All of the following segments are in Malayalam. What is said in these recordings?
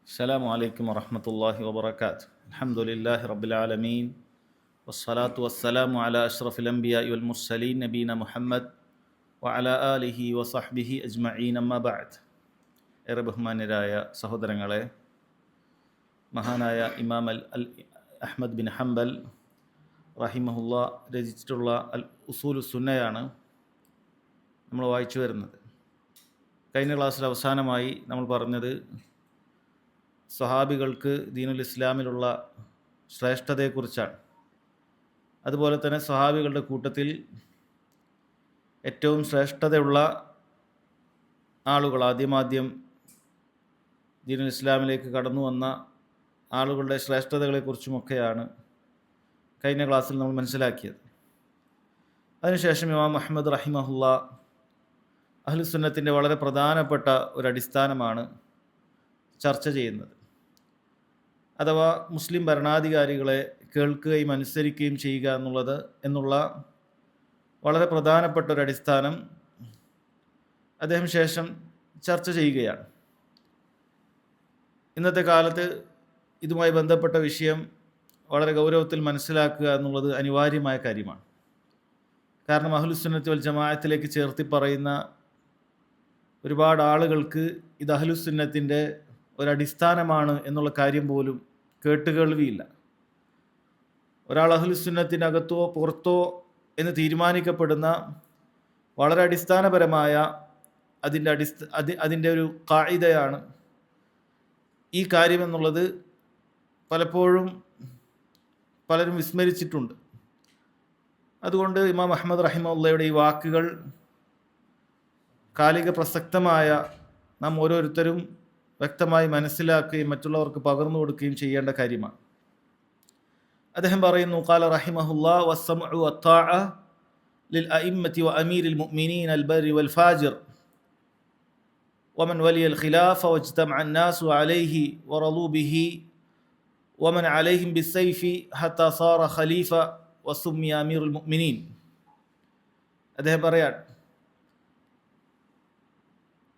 السلام عليكم ورحمة الله وبركاته. الحمد لله رب العالمين والصلاة والسلام على أشرف الأنبياء والمرسلين نبينا محمد وعلى آله وصحبه أجمعين أما بعد. ഏറെ ബഹുമാന്യരായ സഹോദരങ്ങളെ, മഹാനായ ഇമാം അഹ്മദ് ബിൻ ഹംബൽ റഹിമഹുല്ല രചിച്ചിട്ടുള്ള അൽ ഉസൂലു സുന്നയാണ് നമ്മൾ വായിച്ചു വരുന്നത്. കഴിഞ്ഞ ക്ലാസ്സിൽ അവസാനമായി നമ്മൾ പറഞ്ഞത് സ്വഹാബികൾക്ക് ദീനുൽ ഇസ്ലാമിലുള്ള ശ്രേഷ്ഠതയെക്കുറിച്ചാണ്. അതുപോലെ തന്നെ സ്വഹാബികളുടെ കൂട്ടത്തിൽ ഏറ്റവും ശ്രേഷ്ഠതയുള്ള ആളുകൾ, ആദ്യം ദീനുൽ ഇസ്ലാമിലേക്ക് കടന്നു വന്ന ആളുകളുടെ ശ്രേഷ്ഠതകളെക്കുറിച്ചുമൊക്കെയാണ് കഴിഞ്ഞ ക്ലാസ്സിൽ നമ്മൾ മനസ്സിലാക്കിയത്. അതിനുശേഷം ഇമാം അഹ്മദ് റഹിമഹുല്ല അഹ്ലുസുന്നത്തിൻ്റെ വളരെ പ്രധാനപ്പെട്ട ഒരു അടിസ്ഥാനമാണ് ചർച്ച ചെയ്യുന്നത്. അഥവാ മുസ്ലിം ഭരണാധികാരികളെ കേൾക്കുകയും അനുസരിക്കുകയും ചെയ്യുക എന്നുള്ള വളരെ പ്രധാനപ്പെട്ട ഒരു അടിസ്ഥാനം അദ്ദേഹം ശേഷം ചർച്ച ചെയ്യുകയാണ്. ഇന്നത്തെ കാലത്ത് ഇതുമായി ബന്ധപ്പെട്ട വിഷയം വളരെ ഗൗരവത്തിൽ മനസ്സിലാക്കുക എന്നുള്ളത് അനിവാര്യമായ കാര്യമാണ്. കാരണം അഹ്ലുസുന്നത്ത് വൽ ജമാഅത്തിലേക്ക് ചേർത്തി പറയുന്ന ഒരുപാട് ആളുകൾക്ക് ഇത് അഹ്ലുസുന്നത്തിൻ്റെ ഒരടിസ്ഥാനമാണ് എന്നുള്ള കാര്യം പോലും കേട്ടുകേൾവിയില്ല. ഒരാൾ അഹ്ലുസുന്നത്തിനകത്തോ പുറത്തോ എന്ന് തീരുമാനിക്കപ്പെടുന്ന വളരെ അടിസ്ഥാനപരമായ അതിൻ്റെ ഒരു ഖാഇദയാണ് ഈ കാര്യമെന്നുള്ളത് പലപ്പോഴും പലരും വിസ്മരിച്ചിട്ടുണ്ട്. അതുകൊണ്ട് ഇമാം അഹ്മദ് റഹിമഹുല്ലയുടെ ഈ വാക്കുകൾ കാലിക പ്രസക്തമായ നാം ഓരോരുത്തരും വ്യക്തമായി മനസ്സിലാക്കുകയും മറ്റുള്ളവർക്ക് പകർന്നു കൊടുക്കുകയും ചെയ്യേണ്ട കാര്യമാണ്. അദ്ദേഹം പറയുന്നു, ഖാല റഹിമഹുല്ലാ വസ്സമഉ വത്താഅ ലിൽ അഇമ്മത്തി വഅമീരിൽ മുഅ്മിനീന അൽ ബർരി വൽ ഫാജിർ വമൻ വലിയൽ ഖിലാഫ വജ്തമഅ അന്നാസു അലൈഹി വറളൂ ബിഹി വമൻ അലൈഹിം ബിസ്സൈഫി ഹത്താ സാറ ഖലീഫ വസുമ്മിയ അമീറുൽ മുഅ്മിനീൻ. അദ്ദേഹം പറയാൻ,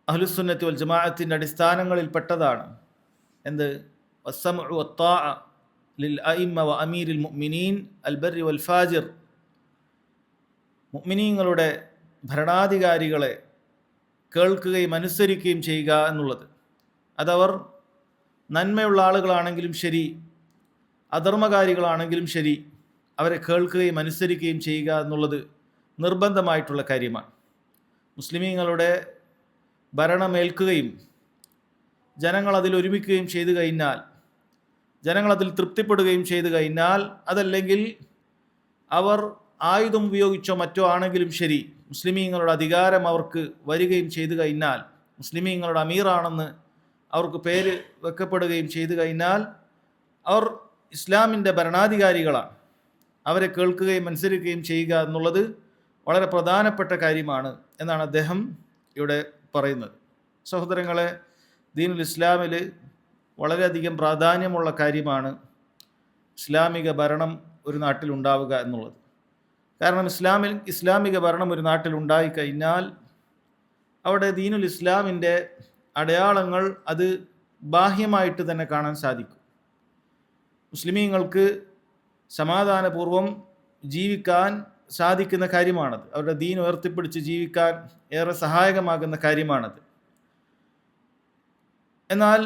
അഹ്ലുസുന്നത്തി വൽ ജമാഅത്തിൻ്റെ അടിസ്ഥാനങ്ങളിൽ പെട്ടതാണ് എന്ത്? വസ്സമഉ വത്താഅ ലിൽ അഇമ്മ വ അമീരിൽ മുഅ്മിനീൻ അൽ ബർരി വൽ ഫാജിർ. മുഅ്മിനീങ്ങളുടെ ഭരണാധികാരികളെ കേൾക്കുകയും അനുസരിക്കുകയും ചെയ്യുക എന്നുള്ളത്, അതവർ നന്മയുള്ള ആളുകളാണെങ്കിലും ശരി, അധർമ്മകാരികളാണെങ്കിലും ശരി, അവരെ കേൾക്കുകയും അനുസരിക്കുകയും ചെയ്യുക എന്നുള്ളത് നിർബന്ധമായിട്ടുള്ള കാര്യമാണ്. മുസ്ലിമീങ്ങളുടെ ഭരണമേൽക്കുകയും ജനങ്ങൾ അതിൽ ഒരുമിക്കുകയും ചെയ്തു കഴിഞ്ഞാൽ, ജനങ്ങളതിൽ തൃപ്തിപ്പെടുകയും ചെയ്തു കഴിഞ്ഞാൽ, അതല്ലെങ്കിൽ അവർ ആയുധം ഉപയോഗിച്ചോ മറ്റോ ആണെങ്കിലും ശരി, മുസ്ലിമീങ്ങളുടെ അധികാരം അവർക്ക് വരികയും ചെയ്തു കഴിഞ്ഞാൽ, മുസ്ലിമീങ്ങളുടെ അമീറാണെന്ന് അവർക്ക് പേര് വെക്കപ്പെടുകയും ചെയ്തു കഴിഞ്ഞാൽ, അവർ ഇസ്ലാമിൻ്റെ ഭരണാധികാരികളാണ്. അവരെ കേൾക്കുകയും അനുസരിക്കുകയും ചെയ്യുക എന്നുള്ളത് വളരെ പ്രധാനപ്പെട്ട കാര്യമാണ് എന്നാണ് അദ്ദേഹം ഇവിടെ പറയുന്നത്. സഹോദരങ്ങളെ, ദീനുൽ ഇസ്ലാമിൽ വളരെയധികം പ്രാധാന്യമുള്ള കാര്യമാണ് ഇസ്ലാമിക ഭരണം ഒരു നാട്ടിലുണ്ടാവുക എന്നുള്ളത്. കാരണം ഇസ്ലാമിക ഭരണം ഒരു നാട്ടിലുണ്ടായിക്കഴിഞ്ഞാൽ അവിടെ ദീനുൽ ഇസ്ലാമിൻ്റെ അടയാളങ്ങൾ അത് ബാഹ്യമായിട്ട് തന്നെ കാണാൻ സാധിക്കും. മുസ്ലിമീങ്ങൾക്ക് സമാധാനപൂർവം ജീവിക്കാൻ സാധിക്കുന്ന കാര്യമാണത്. അവരുടെ ദീൻ ഉയർത്തിപ്പിടിച്ച് ജീവിക്കാൻ ഏറെ സഹായകമാകുന്ന കാര്യമാണത്. എന്നാൽ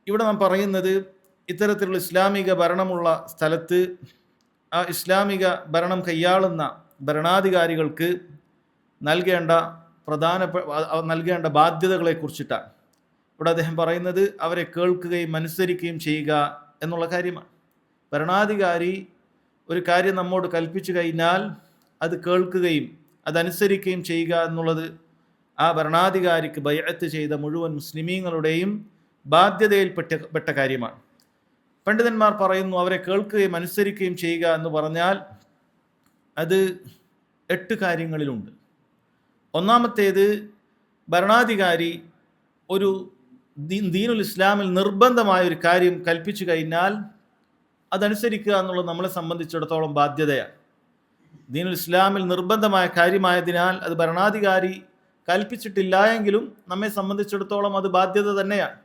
ഇവിടെ നാം പറയുന്നത്, ഇത്തരത്തിലുള്ള ഇസ്ലാമിക ഭരണമുള്ള സ്ഥലത്ത് ആ ഇസ്ലാമിക ഭരണം കൈയാളുന്ന ഭരണാധികാരികൾക്ക് നൽകേണ്ട ബാധ്യതകളെക്കുറിച്ചിട്ടാണ്. ഇവിടെ അദ്ദേഹം പറയുന്നത് അവരെ കേൾക്കുകയും അനുസരിക്കുകയും ചെയ്യുക എന്നുള്ള കാര്യമാണ്. ഭരണാധികാരി ഒരു കാര്യം നമ്മോട് കൽപ്പിച്ചു കഴിഞ്ഞാൽ അത് കേൾക്കുകയും അതനുസരിക്കുകയും ചെയ്യുക എന്നുള്ളത് ആ ഭരണാധികാരിക്ക് ബൈഅത്ത് ചെയ്ത മുഴുവൻ മുസ്ലിമീങ്ങളുടെയും ബാധ്യതയിൽപ്പെട്ട കാര്യമാണ്. പണ്ഡിതന്മാർ പറയുന്നു, അവരെ കേൾക്കുകയും അനുസരിക്കുകയും ചെയ്യുക എന്ന് പറഞ്ഞാൽ അത് 8 കാര്യങ്ങളിലുണ്ട്. ഒന്നാമത്തേത്, ഭരണാധികാരി ഒരു ദീനുൽ ഇസ്ലാമിൽ നിർബന്ധമായ ഒരു കാര്യം കൽപ്പിച്ചു കഴിഞ്ഞാൽ അതനുസരിക്കുക എന്നുള്ളത് നമ്മളെ സംബന്ധിച്ചിടത്തോളം ബാധ്യതയാണ്. ദീനുൽ ഇസ്ലാമിൽ നിർബന്ധമായ കാര്യമായതിനാൽ അത് ഭരണാധികാരി കൽപ്പിച്ചിട്ടില്ല എങ്കിലും നമ്മെ സംബന്ധിച്ചിടത്തോളം അത് ബാധ്യത തന്നെയാണ്.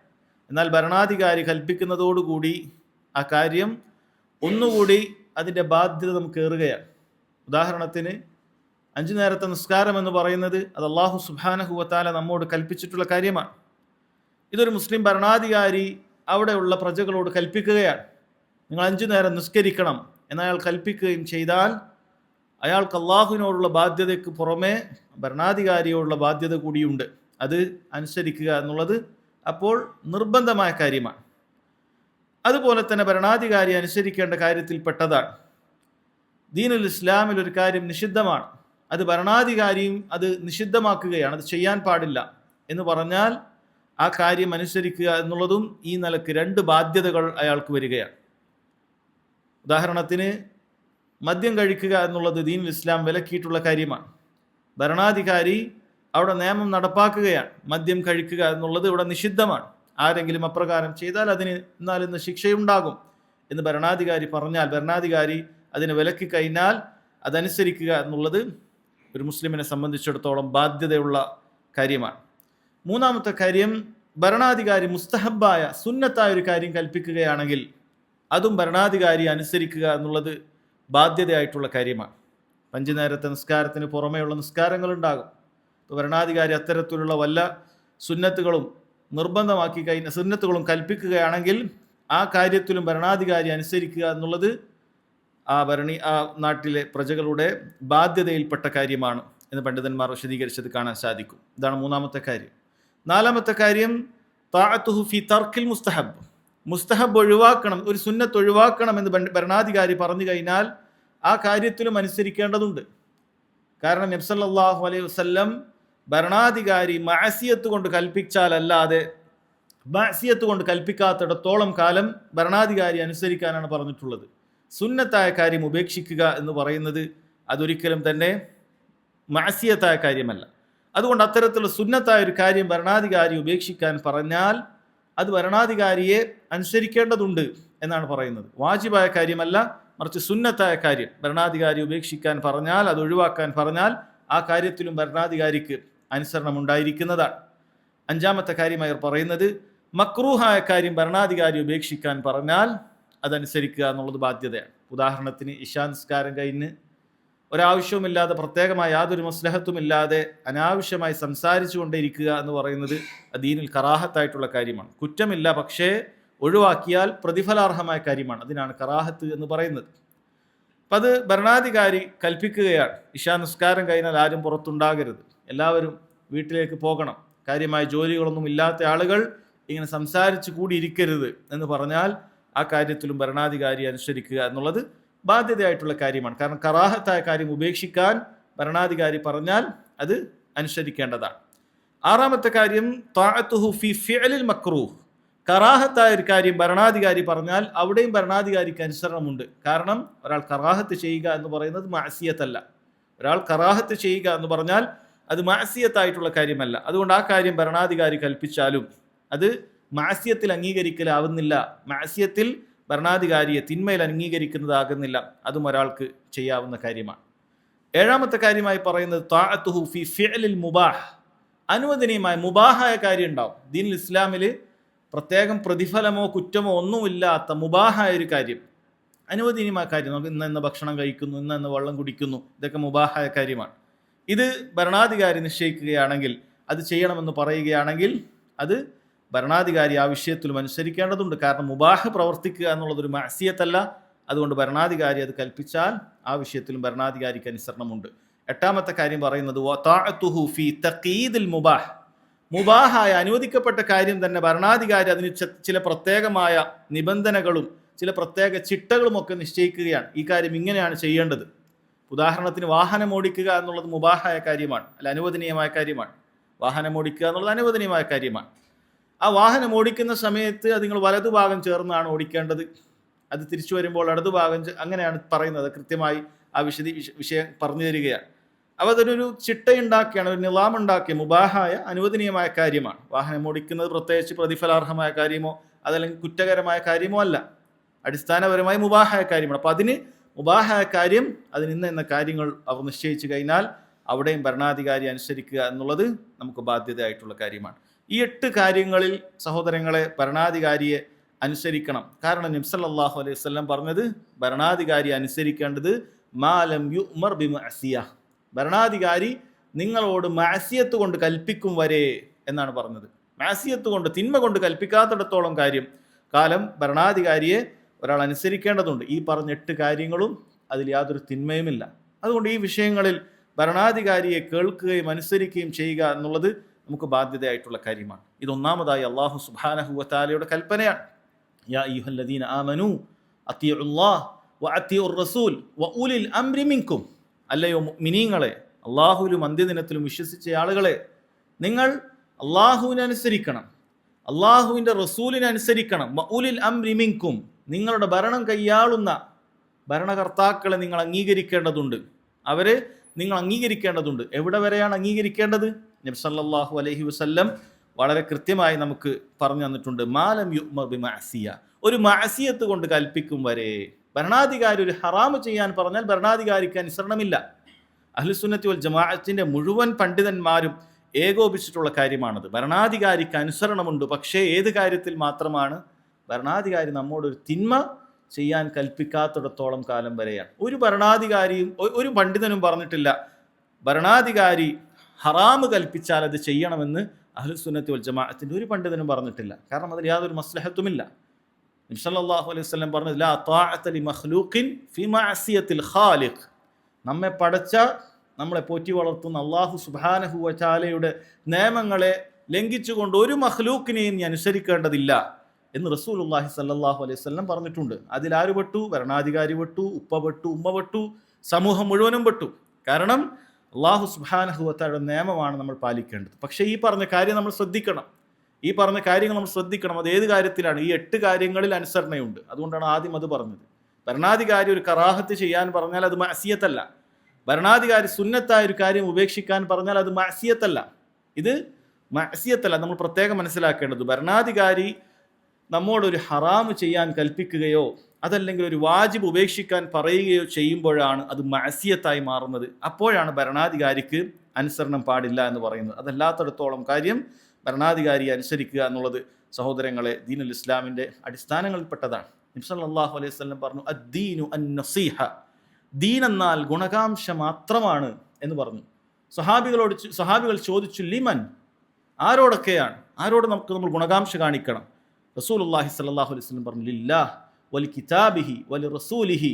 എന്നാൽ ഭരണാധികാരി കൽപ്പിക്കുന്നതോടുകൂടി ആ കാര്യം ഒന്നുകൂടി അതിൻ്റെ ബാധ്യത നമുക്ക് ഏറുകയാണ്. ഉദാഹരണത്തിന് 5 നേരത്തെ നിസ്കാരം എന്ന് പറയുന്നത് അത് അല്ലാഹു സുബ്ഹാനഹു വ തആല നമ്മോട് കൽപ്പിച്ചിട്ടുള്ള കാര്യമാണ്. ഇതൊരു മുസ്ലിം ഭരണാധികാരി അവിടെയുള്ള പ്രജകളോട് കൽപ്പിക്കുകയാണ്, നിങ്ങൾ 5 നേരം നിസ്കരിക്കണം എന്നയാൾ കൽപ്പിക്കുകയും ചെയ്താൽ അയാൾക്ക് അള്ളാഹുവിനോടുള്ള ബാധ്യതയ്ക്ക് പുറമെ ഭരണാധികാരിയോടുള്ള ബാധ്യത കൂടിയുണ്ട്. അത് അനുസരിക്കുക എന്നുള്ളത് അപ്പോൾ നിർബന്ധമായ കാര്യമാണ്. അതുപോലെ തന്നെ ഭരണാധികാരി അനുസരിക്കേണ്ട കാര്യത്തിൽപ്പെട്ടതാണ്. ദീനുൽ ഇസ്ലാമിൽ ഒരു കാര്യം നിഷിദ്ധമാണ്, അത് ഭരണാധികാരിയും അത് നിഷിദ്ധമാക്കുകയാണ്, അത് ചെയ്യാൻ പാടില്ല എന്ന് പറഞ്ഞാൽ ആ കാര്യം അനുസരിക്കുക എന്നുള്ളതും ഈ നിലക്ക് 2 ബാധ്യതകൾ അയാൾക്ക് വരികയാണ്. ഉദാഹരണത്തിന് മദ്യം കഴിക്കുക എന്നുള്ളത് ദീനുൽ ഇസ്ലാം വിലക്കിയിട്ടുള്ള കാര്യമാണ്. ഭരണാധികാരി അവിടെ നിയമം നടപ്പാക്കുകയാണ്, മദ്യം കഴിക്കുക എന്നുള്ളത് ഇവിടെ നിഷിദ്ധമാണ്, ആരെങ്കിലും അപ്രകാരം ചെയ്താൽ അതിന് ഇന്ന് ശിക്ഷയുണ്ടാകും എന്ന് ഭരണാധികാരി പറഞ്ഞാൽ, ഭരണാധികാരി അതിനെ വിലക്കി കഴിഞ്ഞാൽ അതനുസരിക്കുക എന്നുള്ളത് ഒരു മുസ്ലിമിനെ സംബന്ധിച്ചിടത്തോളം ബാധ്യതയുള്ള കാര്യമാണ്. 3-ാമത്തെ കാര്യം, ഭരണാധികാരി മുസ്തഹബായ സുന്നത്തായ ഒരു കാര്യം കൽപ്പിക്കുകയാണെങ്കിൽ അതും ഭരണാധികാരി അനുസരിക്കുക എന്നുള്ളത് ബാധ്യതയായിട്ടുള്ള കാര്യമാണ്. 5 നേരത്തെ നിസ്കാരത്തിന് പുറമെയുള്ള നിസ്കാരങ്ങളുണ്ടാകും. ഭരണാധികാരി അത്തരത്തിലുള്ള വല്ല സുന്നത്തുകളും നിർബന്ധമാക്കി കഴിഞ്ഞ സുന്നത്തുകളും കൽപ്പിക്കുകയാണെങ്കിൽ ആ കാര്യത്തിലും ഭരണാധികാരി അനുസരിക്കുക എന്നുള്ളത് ആ നാട്ടിലെ പ്രജകളുടെ ബാധ്യതയിൽപ്പെട്ട കാര്യമാണ് എന്ന് പണ്ഡിതന്മാർ വിശദീകരിച്ചത് കാണാൻ സാധിക്കും. ഇതാണ് 3-ാമത്തെ കാര്യം. 4-ാമത്തെ കാര്യം, താഅത്തുഹു ഫി തർക്കിൽ മുസ്തഹബ്. മുസ്തഹബ് ഒഴിവാക്കണം, ഒരു സുന്നത്ത് ഒഴിവാക്കണം എന്ന് ഭരണാധികാരി പറഞ്ഞു കഴിഞ്ഞാൽ ആ കാര്യത്തിലും അനുസരിക്കേണ്ടതുണ്ട്. കാരണം നബി സല്ലല്ലാഹു അലൈഹി വസല്ലം ഭരണാധികാരി മഅസിയത്ത് കൊണ്ട് കൽപ്പിച്ചാലല്ലാതെ മഅസിയത്ത് കൊണ്ട് കൽപ്പിക്കാത്തിടത്തോളം കാലം ഭരണാധികാരി അനുസരിക്കാനാണ് പറഞ്ഞിട്ടുള്ളത്. സുന്നത്തായ കാര്യം ഉപേക്ഷിക്കുക എന്ന് പറയുന്നത് അതൊരിക്കലും തന്നെ മഅസിയത്തായ കാര്യമല്ല. അതുകൊണ്ട് അത്തരത്തിലുള്ള സുന്നത്തായ ഒരു കാര്യം ഭരണാധികാരി ഉപേക്ഷിക്കാൻ പറഞ്ഞാൽ അത് ഭരണാധികാരിയെ അനുസരിക്കേണ്ടതുണ്ട് എന്നാണ് പറയുന്നത്. വാജിബായ കാര്യമല്ല, മറിച്ച് സുന്നത്തായ കാര്യം ഭരണാധികാരി ഉപേക്ഷിക്കാൻ പറഞ്ഞാൽ, അത് ഒഴിവാക്കാൻ പറഞ്ഞാൽ ആ കാര്യത്തിലും ഭരണാധികാരിക്ക് അനുസരണം ഉണ്ടായിരിക്കുന്നതാണ്. 5-ാമത്തെ കാര്യമായി പറയുന്നത്, മക്രൂഹായ കാര്യം ഭരണാധികാരി ഉപേക്ഷിക്കാൻ പറഞ്ഞാൽ അതനുസരിക്കുക എന്നുള്ളത് ബാധ്യതയാണ്. ഉദാഹരണത്തിന് ഇശാ നിസ്കാരം കഴിഞ്ഞ് ഒരാവശ്യവുമില്ലാതെ പ്രത്യേകമായ യാതൊരു മസ്ലഹത്തുമില്ലാതെ അനാവശ്യമായി സംസാരിച്ചു കൊണ്ടേയിരിക്കുക എന്ന് പറയുന്നത് ദീനിൽ കറാഹത്തായിട്ടുള്ള കാര്യമാണ്. കുറ്റമില്ല, പക്ഷേ ഒഴിവാക്കിയാൽ പ്രതിഫലാർഹമായ കാര്യമാണ്. അതിനാണ് കറാഹത്ത് എന്ന് പറയുന്നത്. അപ്പം അത് ഭരണാധികാരി കൽപ്പിക്കുകയാണ്, ഇശാ നിസ്കാരം കഴിഞ്ഞാൽ ആരും പുറത്തുണ്ടാകരുത്, എല്ലാവരും വീട്ടിലേക്ക് പോകണം, കാര്യമായ ജോലികളൊന്നും ഇല്ലാത്ത ആളുകൾ ഇങ്ങനെ സംസാരിച്ച് കൂടിയിരിക്കരുത് എന്ന് പറഞ്ഞാൽ ആ കാര്യത്തിലും ഭരണാധികാരി അനുസരിക്കുക എന്നുള്ളത് ബാധ്യതയായിട്ടുള്ള കാര്യമാണ്. കാരണം കറാഹത്തായ കാര്യം ഉപേക്ഷിക്കാൻ ഭരണാധികാരി പറഞ്ഞാൽ അത് അനുസരിക്കേണ്ടതാണ്. 6-ാമത്തെ കാര്യം, താഅത്തുഹു ഫി ഫിഅലിൽ മക്റൂഹ്. കറാഹത്തായ ഒരു കാര്യം ഭരണാധികാരി പറഞ്ഞാൽ അവിടെയും ഭരണാധികാരിക്ക് അനുസരണമുണ്ട്. കാരണം ഒരാൾ കറാഹത്ത് ചെയ്യുക എന്ന് പറയുന്നത് മഅസിയത്തല്ല. ഒരാൾ കറാഹത്ത് ചെയ്യുക എന്ന് പറഞ്ഞാൽ അത് മഅസിയത്തായിട്ടുള്ള കാര്യമല്ല. അതുകൊണ്ട് ആ കാര്യം ഭരണാധികാരി കൽപ്പിച്ചാലും അത് മഅസിയത്തിൽ അംഗീകരിക്കലാവുന്നില്ല, മഅസിയത്തിൽ ഭരണാധികാരിയെ തിന്മയിൽ അംഗീകരിക്കുന്നതാകുന്നില്ല. അതും ഒരാൾക്ക് ചെയ്യാവുന്ന കാര്യമാണ്. 7-ാമത്തെ കാര്യമായി പറയുന്നത്, താഅത്തുഹു ഫി ഫിഅലിൽ മുബാഹ്. അനുവദനീയമായ മുബാഹായ കാര്യം ഉണ്ടാവും. ദീനുൽ ഇസ്ലാമിൽ പ്രത്യേകം പ്രതിഫലമോ കുറ്റമോ ഒന്നുമില്ലാത്ത മുബാഹായ ഒരു കാര്യം, അനുവദനീയമായ കാര്യം. നമുക്ക് ഇന്ന ഭക്ഷണം കഴിക്കുന്നു, ഇന്ന വെള്ളം കുടിക്കുന്നു, ഇതൊക്കെ മുബാഹായ കാര്യമാണ്. ഇത് ഭരണാധികാരി നിശ്ചയിക്കുകയാണെങ്കിൽ, അത് ചെയ്യണമെന്ന് പറയുകയാണെങ്കിൽ അത് ഭരണാധികാരി ആ വിഷയത്തിലും അനുസരിക്കേണ്ടതുണ്ട്. കാരണം മുബാഹ് പ്രവർത്തിക്കുക എന്നുള്ളതൊരു മഅസിയത്തല്ല. അതുകൊണ്ട് ഭരണാധികാരി അത് കൽപ്പിച്ചാൽ ആ വിഷയത്തിലും ഭരണാധികാരിക്ക് അനുസരണമുണ്ട്. 8-ാമത്തെ കാര്യം പറയുന്നത്, വതാഅത്തുഹു ഫീ തഖീദിൽ മുബാഹ്. മുബാഹായ അനുവദിക്കപ്പെട്ട കാര്യം തന്നെ ഭരണാധികാരി അതിന് ചില പ്രത്യേകമായ നിബന്ധനകളും ചില പ്രത്യേക ചിട്ടകളും ഒക്കെ നിശ്ചയിക്കുകയാണ്. ഈ കാര്യം ഇങ്ങനെയാണ് ചെയ്യേണ്ടത്. ഉദാഹരണത്തിന് വാഹനം ഓടിക്കുക എന്നുള്ളത് മുബാഹായ കാര്യമാണ്, അല്ല അനുവദനീയമായ കാര്യമാണ്. വാഹനം ഓടിക്കുക എന്നുള്ളത് അനുവദനീയമായ കാര്യമാണ്. ആ വാഹനം ഓടിക്കുന്ന സമയത്ത് അത് നിങ്ങൾ വലതുഭാഗം ചേർന്നാണ് ഓടിക്കേണ്ടത്, അത് തിരിച്ചു വരുമ്പോൾ ഇടതുഭാഗം, അങ്ങനെയാണ് പറയുന്നത്. കൃത്യമായി ആ വിഷയം പറഞ്ഞു തരികയാണ്. അപ്പോൾ അതൊരു ചിട്ടയുണ്ടാക്കിയാണ്, ഒരു നിലാം ഉണ്ടാക്കിയ മുബാഹായ അനുവദനീയമായ കാര്യമാണ്. വാഹനം ഓടിക്കുന്നത് പ്രത്യേകിച്ച് പ്രതിഫലാർഹമായ കാര്യമോ അതല്ലെങ്കിൽ കുറ്റകരമായ കാര്യമോ അല്ല, അടിസ്ഥാനപരമായി മുബാഹായ കാര്യമാണ്. അപ്പോൾ അതിന് മുബാഹായ കാര്യം, അതിന് ഇന്ന കാര്യങ്ങൾ അവർ നിശ്ചയിച്ചു കഴിഞ്ഞാൽ അവിടെയും ഭരണാധികാരി അനുസരിക്കുക എന്നുള്ളത് നമുക്ക് ബാധ്യതയായിട്ടുള്ള കാര്യമാണ്. ഈ 8 കാര്യങ്ങളിൽ സഹോദരങ്ങളെ ഭരണാധികാരിയെ അനുസരിക്കണം. കാരണം നബി സല്ലല്ലാഹു അലൈഹി വസല്ലം പറഞ്ഞത് ഭരണാധികാരി അനുസരിക്കേണ്ടത് മാലം യുഅ്മർ ബിമഅസിയ, ഭരണാധികാരി നിങ്ങളോട് മഅസിയത്ത് കൊണ്ട് കൽപ്പിക്കും വരെ എന്നാണ് പറഞ്ഞത്. മഅസിയത്ത് കൊണ്ട്, തിന്മ കൊണ്ട് കൽപ്പിക്കാത്തിടത്തോളം കാലം ഭരണാധികാരിയെ ഒരാൾ അനുസരിക്കേണ്ടതുണ്ട്. ഈ പറഞ്ഞ 8 കാര്യങ്ങളും അതിൽ യാതൊരു തിന്മയുമില്ല. അതുകൊണ്ട് ഈ വിഷയങ്ങളിൽ ഭരണാധികാരിയെ കേൾക്കുകയും അനുസരിക്കുകയും ചെയ്യുക എന്നുള്ളത് നമുക്ക് ബാധ്യതയായിട്ടുള്ള കാര്യമാണ്. ഇതൊന്നാമതായി അല്ലാഹു സുബ്ഹാനഹു വ തആലയുടെ കൽപ്പനയാണ്. യാ അയ്യുഹല്ലദീന ആമനൂ അത്തിഉല്ലാഹ് വ അത്തിഉർ റസൂൽ വ ഉലിൽ അംരി മിൻകും, അല്ലയോ മുഅ്മിനീങ്ങളെ, അല്ലാഹുവിലും അന്ത്യദിനത്തിലും വിശ്വസിച്ച ആളുകളെ, നിങ്ങൾ അല്ലാഹുവിനെ അനുസരിക്കണം, അല്ലാഹുവിൻ്റെ റസൂലിനെ അനുസരിക്കണം. വ ഉലിൽ അംരി മിൻകും, നിങ്ങളുടെ ഭരണം കൈയാളുന്ന ഭരണകർത്താക്കളെ നിങ്ങൾ അംഗീകരിക്കേണ്ടതുണ്ട്, അവരെ നിങ്ങൾ അംഗീകരിക്കേണ്ടതുണ്ട്. എവിടെ വരെയാണ് അംഗീകരിക്കേണ്ടത്? നബി സല്ലല്ലാഹു അലൈഹി വസല്ലം വളരെ കൃത്യമായി നമുക്ക് പറഞ്ഞു തന്നിട്ടുണ്ട്. മാലം യുഅ്മർ ബിമഅസിയ, ഒരു മഅസിയത്ത് കൊണ്ട് കൽപ്പിക്കും വരെ. ഭരണാധികാരി ഒരു ഹറാമ് ചെയ്യാൻ പറഞ്ഞാൽ ഭരണാധികാരിക്ക് അനുസരണമില്ല. അഹ്ലുസുന്നത്തി വൽ ജമാഅത്തിന്റെ മുഴുവൻ പണ്ഡിതന്മാരും ഏകോപിച്ചിട്ടുള്ള കാര്യമാണത്. ഭരണാധികാരിക്ക് അനുസരണമുണ്ട്, പക്ഷേ ഏത് കാര്യത്തിൽ മാത്രമാണ്? ഭരണാധികാരി നമ്മോടൊരു തിന്മ ചെയ്യാൻ കൽപ്പിക്കാത്തിടത്തോളം കാലം വരെയാണ്. ഒരു ഭരണാധികാരിയും ഒരു പണ്ഡിതനും പറഞ്ഞിട്ടില്ല ഭരണാധികാരി ഹറാമ് കൽപ്പിച്ചാൽ അത് ചെയ്യണമെന്ന്. അഹ്ലുസുന്നത്തി വൽ ജമാഅത്തിന്റെ ഒരു പണ്ഡിതനും പറഞ്ഞിട്ടില്ല. കാരണം അതിൽ യാതൊരു മസ്ലഹത്തുമില്ല. നബി സല്ലല്ലാഹു അലൈഹി വസല്ലം പറഞ്ഞത് ലാ ത്വാഅത ലി മഖ്ലൂഖിൻ ഫി മഅസിയത്തിൽ ഖാലിഖ്, നമ്മെ പടച്ച, നമ്മളെ പോറ്റി വളർത്തുന്ന അല്ലാഹു സുബ്ഹാനഹു വ തആലയുടെ നിയമങ്ങളെ ലംഘിച്ചുകൊണ്ട് ഒരു മഖ്ലൂക്കിനെയും നീ അനുസരിക്കേണ്ടതില്ല എന്ന് റസൂലുള്ളാഹി സ്വല്ലല്ലാഹു അലൈഹി വസല്ലം പറഞ്ഞിട്ടുണ്ട്. അതിൽ ആര് പെട്ടു? ഭരണാധികാരി പെട്ടു, ഉപ്പ പെട്ടു, ഉമ്മ പെട്ടു, സമൂഹം മുഴുവനും പെട്ടു. കാരണം അല്ലാഹു സുബ്ഹാനഹു വ തആലയുടെ നിയമമാണ് നമ്മൾ പാലിക്കേണ്ടത്. പക്ഷേ ഈ പറഞ്ഞ കാര്യം നമ്മൾ ശ്രദ്ധിക്കണം. ഈ പറഞ്ഞ കാര്യങ്ങൾ നമ്മൾ ശ്രദ്ധിക്കണം. അത് ഏത് കാര്യത്തിലാണ്? ഈ 8 കാര്യങ്ങളിൽ അനുസരണയുണ്ട്. അതുകൊണ്ടാണ് ആദ്യം അത് പറഞ്ഞത്. ഭരണാധികാരി ഒരു കറാഹത്ത് ചെയ്യാൻ പറഞ്ഞാൽ അത് മഅസിയത്തല്ല. ഭരണാധികാരി സുന്നത്തായ ഒരു കാര്യം ഉപേക്ഷിക്കാൻ പറഞ്ഞാൽ അത് മഅസിയത്തല്ല. ഇത് മഅസിയത്തല്ല. നമ്മൾ പ്രത്യേകം മനസ്സിലാക്കേണ്ടത്, ഭരണാധികാരി നമ്മോടൊരു ഹറാമ് ചെയ്യാൻ കൽപ്പിക്കുകയോ അതല്ലെങ്കിൽ ഒരു വാജിബ് ഉപേക്ഷിക്കാൻ പറയുകയോ ചെയ്യുമ്പോഴാണ് അത് മഅസിയത്തായി മാറുന്നത്. അപ്പോഴാണ് ഭരണാധികാരിക്ക് അനുസരണം പാടില്ല എന്ന് പറയുന്നത്. അതല്ലാത്തിടത്തോളം കാര്യം ഭരണാധികാരിയെ അനുസരിക്കുക എന്നുള്ളത് സഹോദരങ്ങളെ ദീനുൽ ഇസ്ലാമിൻ്റെ അടിസ്ഥാനങ്ങളിൽപ്പെട്ടതാണ്. നബി സല്ലല്ലാഹു അലൈഹി വസല്ലം പറഞ്ഞു അദ്ദീനു അന്നസീഹ, ദീൻ എന്നാൽ ഗുണകാംക്ഷ മാത്രമാണ് എന്ന് പറഞ്ഞു. സഹാബികൾ ചോദിച്ചു ലിമൻ, ആരോടൊക്കെയാണ്, ആരോട് നമ്മൾ ഗുണകാംക്ഷ കാണിക്കണം? റസൂലുള്ളാഹി സ്വല്ലല്ലാഹു അലൈഹി വസല്ലം പറഞ്ഞു ലില്ലാഹ് വലി കിതാബിഹി വലി റസൂലിഹി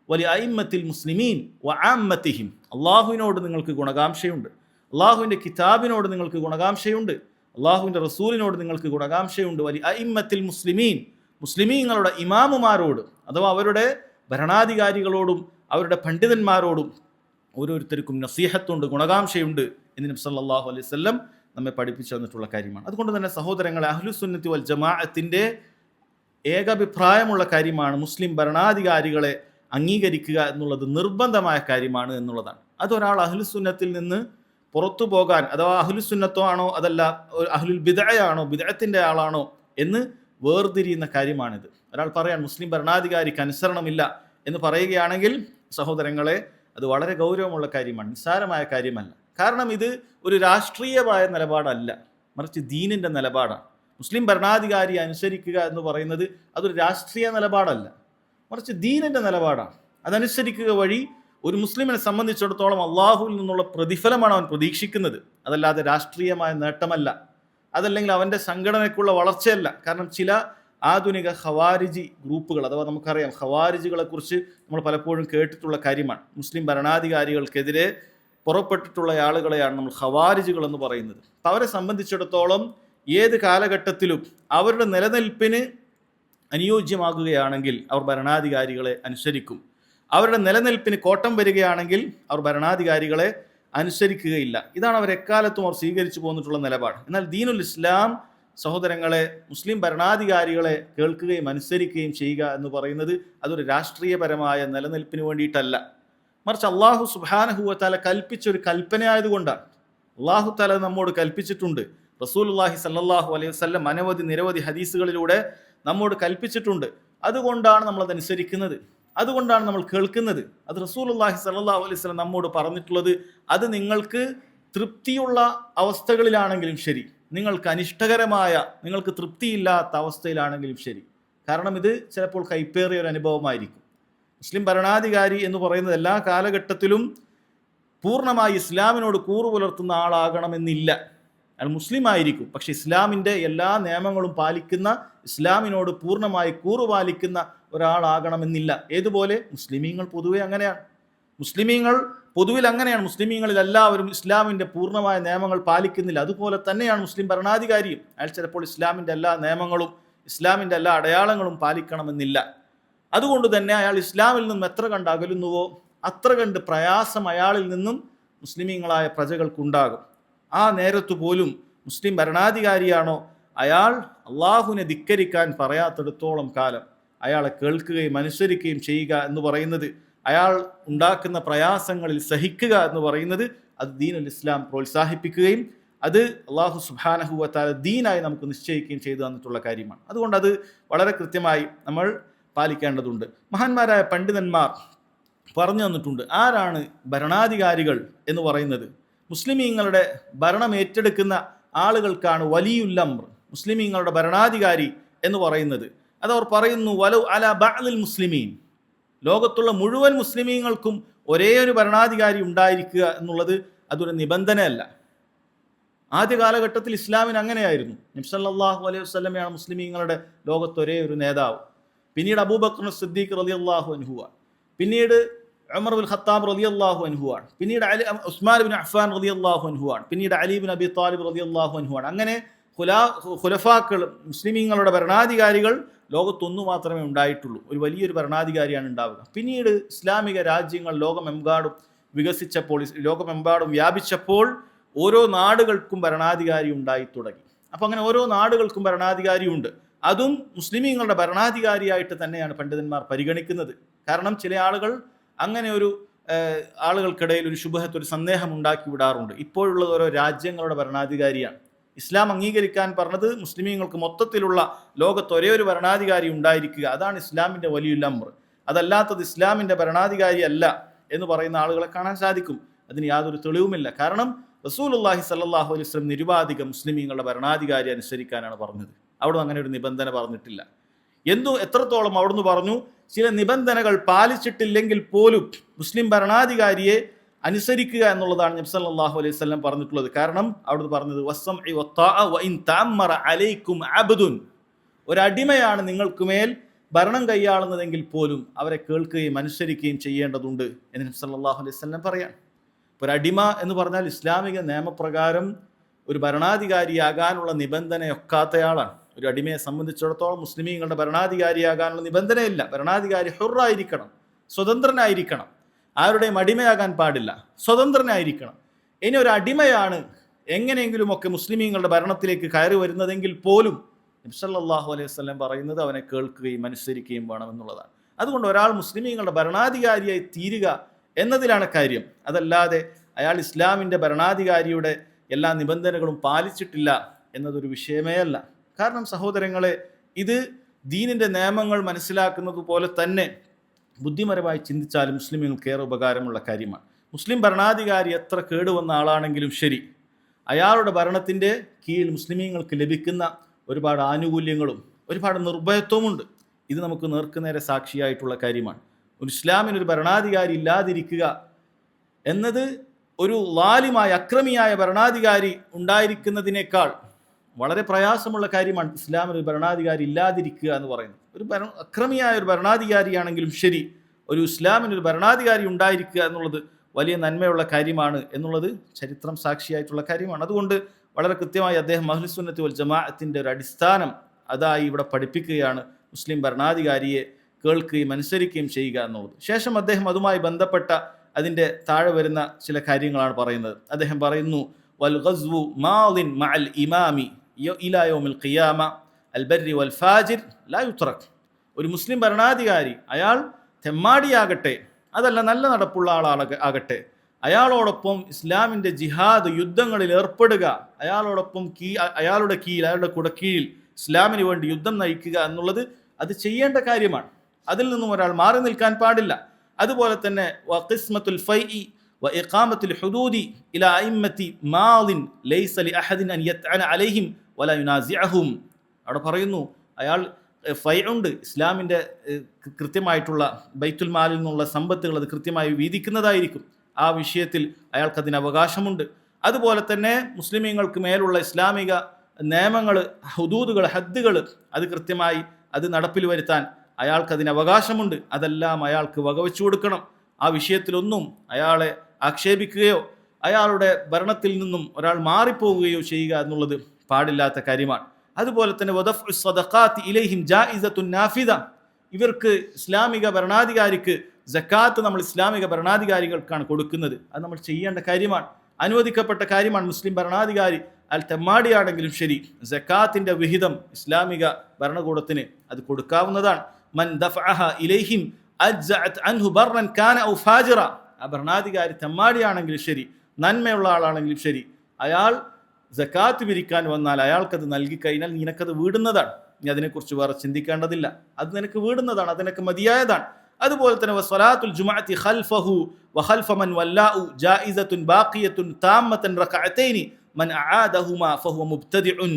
വലി അയിമ്മത്തിൽ മുസ്ലിമീൻ വ ആമ്മത്തിഹിം, അള്ളാഹുവിനോട് നിങ്ങൾക്ക് ഗുണകാംക്ഷയുണ്ട്, അള്ളാഹുവിൻ്റെ കിതാബിനോട് നിങ്ങൾക്ക് ഗുണകാംക്ഷയുണ്ട്, അള്ളാഹുവിൻ്റെ റസൂലിനോട് നിങ്ങൾക്ക് ഗുണകാംക്ഷയുണ്ട്. വലി അയിമ്മത്തിൽ മുസ്ലിമീൻ, മുസ്ലിമീങ്ങളുടെ ഇമാമുമാരോട് അഥവാ അവരുടെ ഭരണാധികാരികളോടും അവരുടെ പണ്ഡിതന്മാരോടും ഓരോരുത്തർക്കും നസീഹത്തുണ്ട്, ഗുണകാംക്ഷയുണ്ട് എന്ന് നബി സല്ലല്ലാഹു അലൈഹി വസല്ലം നമ്മെ പഠിപ്പിച്ചു തന്നിട്ടുള്ള കാര്യമാണ്. അതുകൊണ്ട് തന്നെ സഹോദരങ്ങളെ, അഹ്ലുസുന്നത്തി വൽ ജമാഅത്തിന്റെ ഏകാഭിപ്രായമുള്ള കാര്യമാണ് മുസ്ലിം ഭരണാധികാരികളെ അംഗീകരിക്കുക എന്നുള്ളത് നിർബന്ധമായ കാര്യമാണ് എന്നുള്ളതാണ്. അതൊരാൾ അഹ്ലുസുന്നത്തിൽ നിന്ന് പുറത്തു പോകാൻ, അഥവാ അഹ്ലുസുന്നത്തോ ആണോ അതല്ല അഹ്ലുൽ ബിദ്അയാണോ ബിദ്അത്തിന്റെ ആളാണോ എന്ന് വേർതിരിയുന്ന കാര്യമാണിത്. ഒരാൾ പറയാൻ മുസ്ലിം ഭരണാധികാരിക്ക് അനുസരണമില്ല എന്ന് പറയുകയാണെങ്കിൽ സഹോദരങ്ങളെ, അത് വളരെ ഗൗരവമുള്ള കാര്യമാണ്, നിസ്സാരമായ കാര്യമല്ല. കാരണം ഇത് ഒരു രാഷ്ട്രീയമായ നിലപാടല്ല, മറിച്ച് ദീനിൻ്റെ നിലപാടാണ്. മുസ്ലിം ഭരണാധികാരിയെ അനുസരിക്കുക എന്ന് പറയുന്നത് അതൊരു രാഷ്ട്രീയ നിലപാടല്ല, മറിച്ച് ദീനിൻ്റെ നിലപാടാണ്. അതനുസരിക്കുക വഴി ഒരു മുസ്ലിമിനെ സംബന്ധിച്ചിടത്തോളം അള്ളാഹുവിൽ നിന്നുള്ള പ്രതിഫലമാണ് അവൻ പ്രതീക്ഷിക്കുന്നത്, അതല്ലാതെ രാഷ്ട്രീയമായ നേട്ടമല്ല, അതല്ലെങ്കിൽ അവൻ്റെ സംഘടനയ്ക്കുള്ള വളർച്ചയല്ല. കാരണം ചില ആധുനിക ഖവാരിജി ഗ്രൂപ്പുകൾ, അഥവാ നമുക്കറിയാം ഖവാരിജികളെ കുറിച്ച് നമ്മൾ പലപ്പോഴും കേട്ടിട്ടുള്ള കാര്യമാണ്. മുസ്ലിം ഭരണാധികാരികൾക്കെതിരെ പുറപ്പെട്ടിട്ടുള്ള ആളുകളെയാണ് നമ്മൾ ഖവാരിജികൾ എന്ന് പറയുന്നത്. അപ്പം അവരെ സംബന്ധിച്ചിടത്തോളം ഏത് കാലഘട്ടത്തിലും അവരുടെ നിലനിൽപ്പിന് അനുയോജ്യമാകുകയാണെങ്കിൽ അവർ ഭരണാധികാരികളെ അനുസരിക്കും. അവരുടെ നിലനിൽപ്പിന് കോട്ടം വരികയാണെങ്കിൽ അവർ ഭരണാധികാരികളെ അനുസരിക്കുകയില്ല. ഇതാണ് അവർ എക്കാലത്തും അവർ സ്വീകരിച്ചു പോന്നിട്ടുള്ള നിലപാട്. എന്നാൽ ദീനുൽ ഇസ്ലാം സഹോദരങ്ങളെ, മുസ്ലിം ഭരണാധികാരികളെ കേൾക്കുകയും അനുസരിക്കുകയും ചെയ്യുക എന്ന് പറയുന്നത് അതൊരു രാഷ്ട്രീയപരമായ നിലനിൽപ്പിന് വേണ്ടിയിട്ടല്ല, മറിച്ച് അള്ളാഹു സുബ്ഹാനഹു വ തആല കൽപ്പിച്ചൊരു കൽപ്പനയായതുകൊണ്ടാണ്. അള്ളാഹു തആല നമ്മോട് കൽപ്പിച്ചിട്ടുണ്ട്. റസൂലുള്ളാഹി സ്വല്ലല്ലാഹു അലൈഹി വസല്ലം നിരവധി ഹദീസുകളിലൂടെ നമ്മോട് കൽപ്പിച്ചിട്ടുണ്ട്. അതുകൊണ്ടാണ് നമ്മളതനുസരിക്കുന്നത്, അതുകൊണ്ടാണ് നമ്മൾ കേൾക്കുന്നത്. അത് റസൂലുള്ളാഹി സ്വല്ലല്ലാഹു അലൈഹി വസല്ലം നമ്മോട് പറഞ്ഞിട്ടുള്ളത് അത് നിങ്ങൾക്ക് തൃപ്തിയുള്ള അവസ്ഥകളിലാണെങ്കിലും ശരി, നിങ്ങൾക്ക് അനിഷ്ടകരമായ, നിങ്ങൾക്ക് തൃപ്തിയില്ലാത്ത അവസ്ഥയിലാണെങ്കിലും ശരി. കാരണം ഇത് ചിലപ്പോൾ കൈപ്പേറിയ ഒരു അനുഭവമായിരിക്കും. മുസ്ലിം ഭരണാധികാരി എന്ന് പറയുന്നത് എല്ലാ കാലഘട്ടത്തിലും പൂർണ്ണമായി ഇസ്ലാമിനോട് കൂറു പുലർത്തുന്ന ആളാകണമെന്നില്ല. അയാൾ മുസ്ലിം ആയിരിക്കും, പക്ഷെ ഇസ്ലാമിൻ്റെ എല്ലാ നിയമങ്ങളും പാലിക്കുന്ന, ഇസ്ലാമിനോട് പൂർണ്ണമായി കൂറു പാലിക്കുന്ന ഒരാളാകണമെന്നില്ല. ഏതുപോലെ മുസ്ലിമീങ്ങൾ പൊതുവെ അങ്ങനെയാണ്. പൊതുവിൽ അങ്ങനെയാണ്. മുസ്ലിമീങ്ങളിൽ എല്ലാവരും ഇസ്ലാമിൻ്റെ പൂർണ്ണമായ നിയമങ്ങൾ പാലിക്കുന്നില്ല. അതുപോലെ തന്നെയാണ് മുസ്ലിം ഭരണാധികാരിയും. അയാൾ ചിലപ്പോൾ ഇസ്ലാമിൻ്റെ എല്ലാ നിയമങ്ങളും, ഇസ്ലാമിൻ്റെ എല്ലാ അടയാളങ്ങളും പാലിക്കണമെന്നില്ല. അതുകൊണ്ട് തന്നെ അയാൾ ഇസ്ലാമിൽ നിന്നും എത്ര കണ്ട് അകലുന്നുവോ അത്ര കണ്ട് പ്രയാസം അയാളിൽ നിന്നും മുസ്ലിമീങ്ങളായ പ്രജകൾക്കുണ്ടാകും. ആ നേരത്തു പോലും മുസ്ലിം ഭരണാധികാരിയാണോ, അയാൾ അള്ളാഹുവിനെ ധിക്കരിക്കാൻ പറയാത്തിടത്തോളം കാലം അയാളെ കേൾക്കുകയും അനുസരിക്കുകയും ചെയ്യുക എന്ന് പറയുന്നത്, അയാൾ ഉണ്ടാക്കുന്ന പ്രയാസങ്ങളിൽ സഹിക്കുക എന്ന് പറയുന്നത്, അത് ദീനുൽ ഇസ്ലാം പ്രോത്സാഹിപ്പിക്കുകയും അത് അള്ളാഹു സുബ്ഹാനഹു വ തആല ദീനായി നമുക്ക് നിശ്ചയിക്കുകയും ചെയ്തു തന്നിട്ടുള്ള കാര്യമാണ്. അതുകൊണ്ട് അത് വളരെ കൃത്യമായി നമ്മൾ പാലിക്കേണ്ടതുണ്ട്. മഹാന്മാരായ പണ്ഡിതന്മാർ പറഞ്ഞു തന്നിട്ടുണ്ട് ആരാണ് ഭരണാധികാരികൾ എന്ന് പറയുന്നത്. മുസ്ലിമീങ്ങളുടെ ഭരണം ഏറ്റെടുക്കുന്ന ആളുകൾക്കാണ് വലിയുൽ അംർ, മുസ്ലിമീങ്ങളുടെ ഭരണാധികാരി എന്ന് പറയുന്നത്. അതവർ പറയുന്നു വലൗ അലാ ബഅദിൽ മുസ്ലിമീൻ, ലോകത്തുള്ള മുഴുവൻ മുസ്ലിമീങ്ങൾക്കും ഒരേ ഒരു ഭരണാധികാരി ഉണ്ടായിരിക്കുക എന്നുള്ളത് അതൊരു നിബന്ധനയല്ല. ആദ്യ കാലഘട്ടത്തിൽ ഇസ്ലാമിന് അങ്ങനെയായിരുന്നു. നബി സല്ലല്ലാഹു അലൈഹി വസല്ലമയാണ് മുസ്ലിമീങ്ങളുടെ ലോകത്ത് ഒരേ ഒരു നേതാവ്. പിന്നീട് അബൂബക്കർ സിദ്ദീഖ് റളിയല്ലാഹു അൻഹു ആണ്. പിന്നീട് ഉമർ ബിൻ ഖത്താബ് റളിയല്ലാഹു അൻഹു ആണ്. പിന്നീട് ഉസ്മാൻ ബിൻ അഫ്ഫാൻ റളിയല്ലാഹു അൻഹു ആണ്. പിന്നീട് അലി ബിൻ അബി താലിബ് റളിയല്ലാഹു അൻഹു ആണ്. അങ്ങനെ ഖുലഫാക്കൾ, മുസ്ലിമീങ്ങളുടെ ഭരണാധികാരികൾ ലോകത്തൊന്നു മാത്രമേ ഉണ്ടായിട്ടുള്ളൂ. ഒരു വലിയൊരു ഭരണാധികാരിയാണ് ഉണ്ടാവുക. പിന്നീട് ഇസ്ലാമിക രാജ്യങ്ങൾ ലോകമെമ്പാടും വികസിച്ചപ്പോൾ, ലോകമെമ്പാടും വ്യാപിച്ചപ്പോൾ ഓരോ നാടുകൾക്കും ഭരണാധികാരി ഉണ്ടായി തുടങ്ങി. അപ്പം അങ്ങനെ ഓരോ നാടുകൾക്കും ഭരണാധികാരിയുണ്ട്. അതും മുസ്ലിമീങ്ങളുടെ ഭരണാധികാരിയായിട്ട് തന്നെയാണ് പണ്ഡിതന്മാർ പരിഗണിക്കുന്നത്. കാരണം ചില ആളുകൾ അങ്ങനെ ഒരു ആളുകൾക്കിടയിൽ ഒരു ശുബഹത്ത്, ഒരു സന്ദേഹം ഉണ്ടാക്കി വിടാറുണ്ട്. ഇപ്പോഴുള്ളത് ഓരോ രാജ്യങ്ങളുടെ ഭരണാധികാരിയാണ്. ഇസ്ലാം അംഗീകരിക്കാൻ പറഞ്ഞത് മുസ്ലിമീങ്ങൾക്ക് മൊത്തത്തിലുള്ള ലോകത്ത് ഒരേ ഒരു ഭരണാധികാരി ഉണ്ടായിരിക്കുക, അതാണ് ഇസ്ലാമിൻ്റെ വലിയുൽ അംർ. അതല്ലാത്തത് ഇസ്ലാമിൻ്റെ ഭരണാധികാരി അല്ല എന്ന് പറയുന്ന ആളുകളെ കാണാൻ സാധിക്കും. അതിന് യാതൊരു തെളിവുമില്ല. കാരണം റസൂലുള്ളാഹി സ്വല്ലല്ലാഹു അലൈഹി വസല്ലം നിരുപാധികം മുസ്ലിമീങ്ങളുടെ ഭരണാധികാരി അനുസരിക്കാനാണ് പറഞ്ഞത്. അവിടുന്ന് അങ്ങനെ ഒരു നിബന്ധന പറഞ്ഞിട്ടില്ല. എത്രത്തോളം അവിടുന്ന് പറഞ്ഞു, ചില നിബന്ധനകൾ പാലിച്ചിട്ടില്ലെങ്കിൽ പോലും മുസ്ലിം ഭരണാധികാരിയെ അനുസരിക്കുക എന്നുള്ളതാണ് നബി സല്ലല്ലാഹു അലൈഹി വസല്ലം പറഞ്ഞിട്ടുള്ളത്. കാരണം അവിടുന്ന് പറഞ്ഞത് വസ്സംഇ വത്താഅ വഇൻ തഅമ്മറ അലൈക്കും അബ്ദുൻ, ഒരടിമയാണ് നിങ്ങൾക്ക് മേൽ ഭരണം കൈയാളുന്നതെങ്കിൽ പോലും അവരെ കേൾക്കുകയും അനുസരിക്കുകയും ചെയ്യേണ്ടതുണ്ട് എന്ന് നബി സല്ലല്ലാഹു അലൈഹി വസല്ലം പറയാൻ. ഒരടിമ എന്ന് പറഞ്ഞാൽ ഇസ്ലാമിക നിയമപ്രകാരം ഒരു ഭരണാധികാരിയാകാനുള്ള നിബന്ധനയൊക്കാത്തയാളാണ്. ഒരു അടിമയെ സംബന്ധിച്ചിടത്തോളം മുസ്ലിമീങ്ങളുടെ ഭരണാധികാരിയാകാനുള്ള നിബന്ധനയില്ല. ഭരണാധികാരി ഹുറായിരിക്കണം, സ്വതന്ത്രനായിരിക്കണം, ആരുടെയും അടിമയാകാൻ പാടില്ല, സ്വതന്ത്രനായിരിക്കണം. ഇനി ഒരു അടിമയാണ് എങ്ങനെയെങ്കിലുമൊക്കെ മുസ്ലിമീങ്ങളുടെ ഭരണത്തിലേക്ക് കയറി വരുന്നതെങ്കിൽ പോലും നബി സല്ലല്ലാഹു അലൈഹി വസല്ലം പറയുന്നത് അവനെ കേൾക്കുകയും അനുസരിക്കുകയും വേണമെന്നുള്ളതാണ്. അതുകൊണ്ട് ഒരാൾ മുസ്ലിമീങ്ങളുടെ ഭരണാധികാരിയായി തീരുക എന്നതിലാണ് കാര്യം. അതല്ലാതെ അയാൾ ഇസ്ലാമിൻ്റെ ഭരണാധികാരിയുടെ എല്ലാ നിബന്ധനകളും പാലിച്ചിട്ടില്ല എന്നതൊരു വിഷയമേ അല്ല. കാരണം സഹോദരങ്ങളെ, ഇത് ദീനിൻ്റെ നിയമങ്ങൾ മനസ്സിലാക്കുന്നത് പോലെ തന്നെ ബുദ്ധിപരമായി ചിന്തിച്ചാലും മുസ്ലിമുകൾക്ക് ഏറെ ഉപകാരമുള്ള കാര്യമാണ്. മുസ്ലിം ഭരണാധികാരി എത്ര കേടുവന്ന ആളാണെങ്കിലും ശരി, അയാളുടെ ഭരണത്തിൻ്റെ കീഴിൽ മുസ്ലിമീങ്ങൾക്ക് ലഭിക്കുന്ന ഒരുപാട് ആനുകൂല്യങ്ങളും ഒരുപാട് നിർഭയത്വമുണ്ട്. ഇത് നമുക്ക് നേർക്കുനേരെ സാക്ഷിയായിട്ടുള്ള കാര്യമാണ്. ഒരു ഇസ്ലാമിനൊരു ഭരണാധികാരി ഇല്ലാതിരിക്കുക എന്നത് ഒരു ലാലിമായ, അക്രമിയായ ഭരണാധികാരി ഉണ്ടായിരിക്കുന്നതിനേക്കാൾ വളരെ പ്രയാസമുള്ള കാര്യമാണ് ഇസ്ലാമിനൊരു ഭരണാധികാരി ഇല്ലാതിരിക്കുക എന്ന് പറയുന്നത്. അക്രമിയായ ഒരു ഭരണാധികാരിയാണെങ്കിലും ശരി, ഒരു ഇസ്ലാമിനൊരു ഭരണാധികാരി ഉണ്ടായിരിക്കുക എന്നുള്ളത് വലിയ നന്മയുള്ള കാര്യമാണ് എന്നുള്ളത് ചരിത്രം സാക്ഷിയായിട്ടുള്ള കാര്യമാണ്. അതുകൊണ്ട് വളരെ കൃത്യമായി അദ്ദേഹം അഹ്ലുസ് സുന്നത്തി വൽ ജമാഅത്തിൻ്റെ ഒരു അടിസ്ഥാനം അതായി ഇവിടെ പഠിപ്പിക്കുകയാണ്, മുസ്ലിം ഭരണാധികാരിയെ കേൾക്കുകയും അനുസരിക്കുകയും ചെയ്യുക എന്നുള്ളത്. ശേഷം അദ്ദേഹം അതുമായി ബന്ധപ്പെട്ട അതിൻ്റെ താഴെ വരുന്ന ചില കാര്യങ്ങളാണ് പറയുന്നത്. അദ്ദേഹം പറയുന്നു, വൽ ഗസ്വു മാദിൻ മഅൽ ഇമാമി ഇലാ യൗമിൽ ഖിയാമ അൽ ബർരി വൽ ഫാജിർ ലാ യുത്രക്. ഒരു മുസ്ലിം ഭരണാധികാരി, അയാൾ തെമ്മാടിയാകട്ടെ അതല്ല നല്ല നടപ്പുള്ള ആളാകട്ടെ, അയാളോടൊപ്പം ഇസ്ലാമിൻ്റെ ജിഹാദ്, യുദ്ധങ്ങളിൽ ഏർപ്പെടുക, അയാളോടൊപ്പം അയാളുടെ കീഴിൽ ഇസ്ലാമിന് വേണ്ടി യുദ്ധം നയിക്കുക എന്നുള്ളത് അത് ചെയ്യേണ്ട കാര്യമാണ്. അതിൽ നിന്നും ഒരാൾ മാറി നിൽക്കാൻ പാടില്ല. അതുപോലെ തന്നെ വഖിസ്മത്തുൽ ഫൈഇ വഇഖാമത്തുൽ ഹുദൂദി ഇലാ അഇമ്മത്തി മാദിൻ ലൈസ ലിഅഹദിൻ അൻ യത്അന അലൈഹിം വലാ യുനാസിഅഹും. അവിടെ പറയുന്നു അയാൾ ഫൈഉണ്ട്, ഇസ്ലാമിൻ്റെ കൃത്യമായിട്ടുള്ള ബൈത്തുൽ മാലിൽ നിന്നുള്ള സമ്പത്തുകൾ അത് കൃത്യമായി വീതിക്കുന്നതായിരിക്കും. ആ വിഷയത്തിൽ അയാൾക്കതിന് അവകാശമുണ്ട്. അതുപോലെ തന്നെ മുസ്ലിമീങ്ങൾക്ക് മേലുള്ള ഇസ്ലാമിക നിയമങ്ങൾ, ഹുദൂദുകൾ, ഹദ്ദുകൾ അത് കൃത്യമായി അത് നടപ്പിൽ വരുത്താൻ അയാൾക്കതിന് അവകാശമുണ്ട്. അതെല്ലാം അയാൾക്ക് വകവെച്ചു കൊടുക്കണം. ആ വിഷയത്തിലൊന്നും അയാളെ ആക്ഷേപിക്കുകയോ അയാളുടെ ഭരണത്തിൽ നിന്നും ഒരാൾ മാറിപ്പോവുകയോ ചെയ്യുക എന്നുള്ളത് പാടില്ലാത്ത കാര്യമാണ്. അതുപോലെ തന്നെ വദഫ്ഉ സ്വദഖാത്തി ഇലൈഹിം ജായിസത്തുൻ നാഫിദ, ഇവർക്ക് ഇസ്ലാമിക ഭരണാധികാരിക്ക് സക്കാത്ത് നമ്മൾ ഇസ്ലാമിക ഭരണാധികാരികൾക്കാണ് കൊടുക്കുന്നത്. അത് നമ്മൾ ചെയ്യേണ്ട കാര്യമാണ്, അനുവദിക്കപ്പെട്ട കാര്യമാണ്. മുസ്ലിം ഭരണാധികാരി തെമ്മാടിയാണെങ്കിലും ശരി സക്കാത്തിന്റെ വിഹിതം ഇസ്ലാമിക ഭരണകൂടത്തിന് അത് കൊടുക്കാവുന്നതാണ്. മൻ ദഫഅഹ ഇലൈഹിം അജ്സഅത് അൻഹു ബർറൻ കാന ഔ ഫാജിറ, ആ ഭരണാധികാരി തെമ്മാടിയാണെങ്കിലും ശരി നന്മയുള്ള ആളാണെങ്കിലും ശരി അയാൾ സക്കാത്ത് പിരിക്കാൻ വന്നാൽ അയാൾക്കത് നൽകി കഴിഞ്ഞാൽ നിനക്കത് വീടുന്നതാണ്. നീ അതിനെക്കുറിച്ച് വേറെ ചിന്തിക്കേണ്ടതില്ല, അത് നിനക്ക് വീടുന്നതാണ്, അത് നിനക്ക് മതിയായതാണ്. അതുപോലെ തന്നെ വസ്വലാത്തുൽ ജുമുഅത്തി ഖൽഫഹു വഖൽഫ മൻ വല്ലാഉ ജായിസത്തുൻ ബാഖിയത്തുൻ താമത്തൻ റകഅതൈനി മൻ അആദഹുമാ ഫഹുവ മുബ്തദിഉൻ.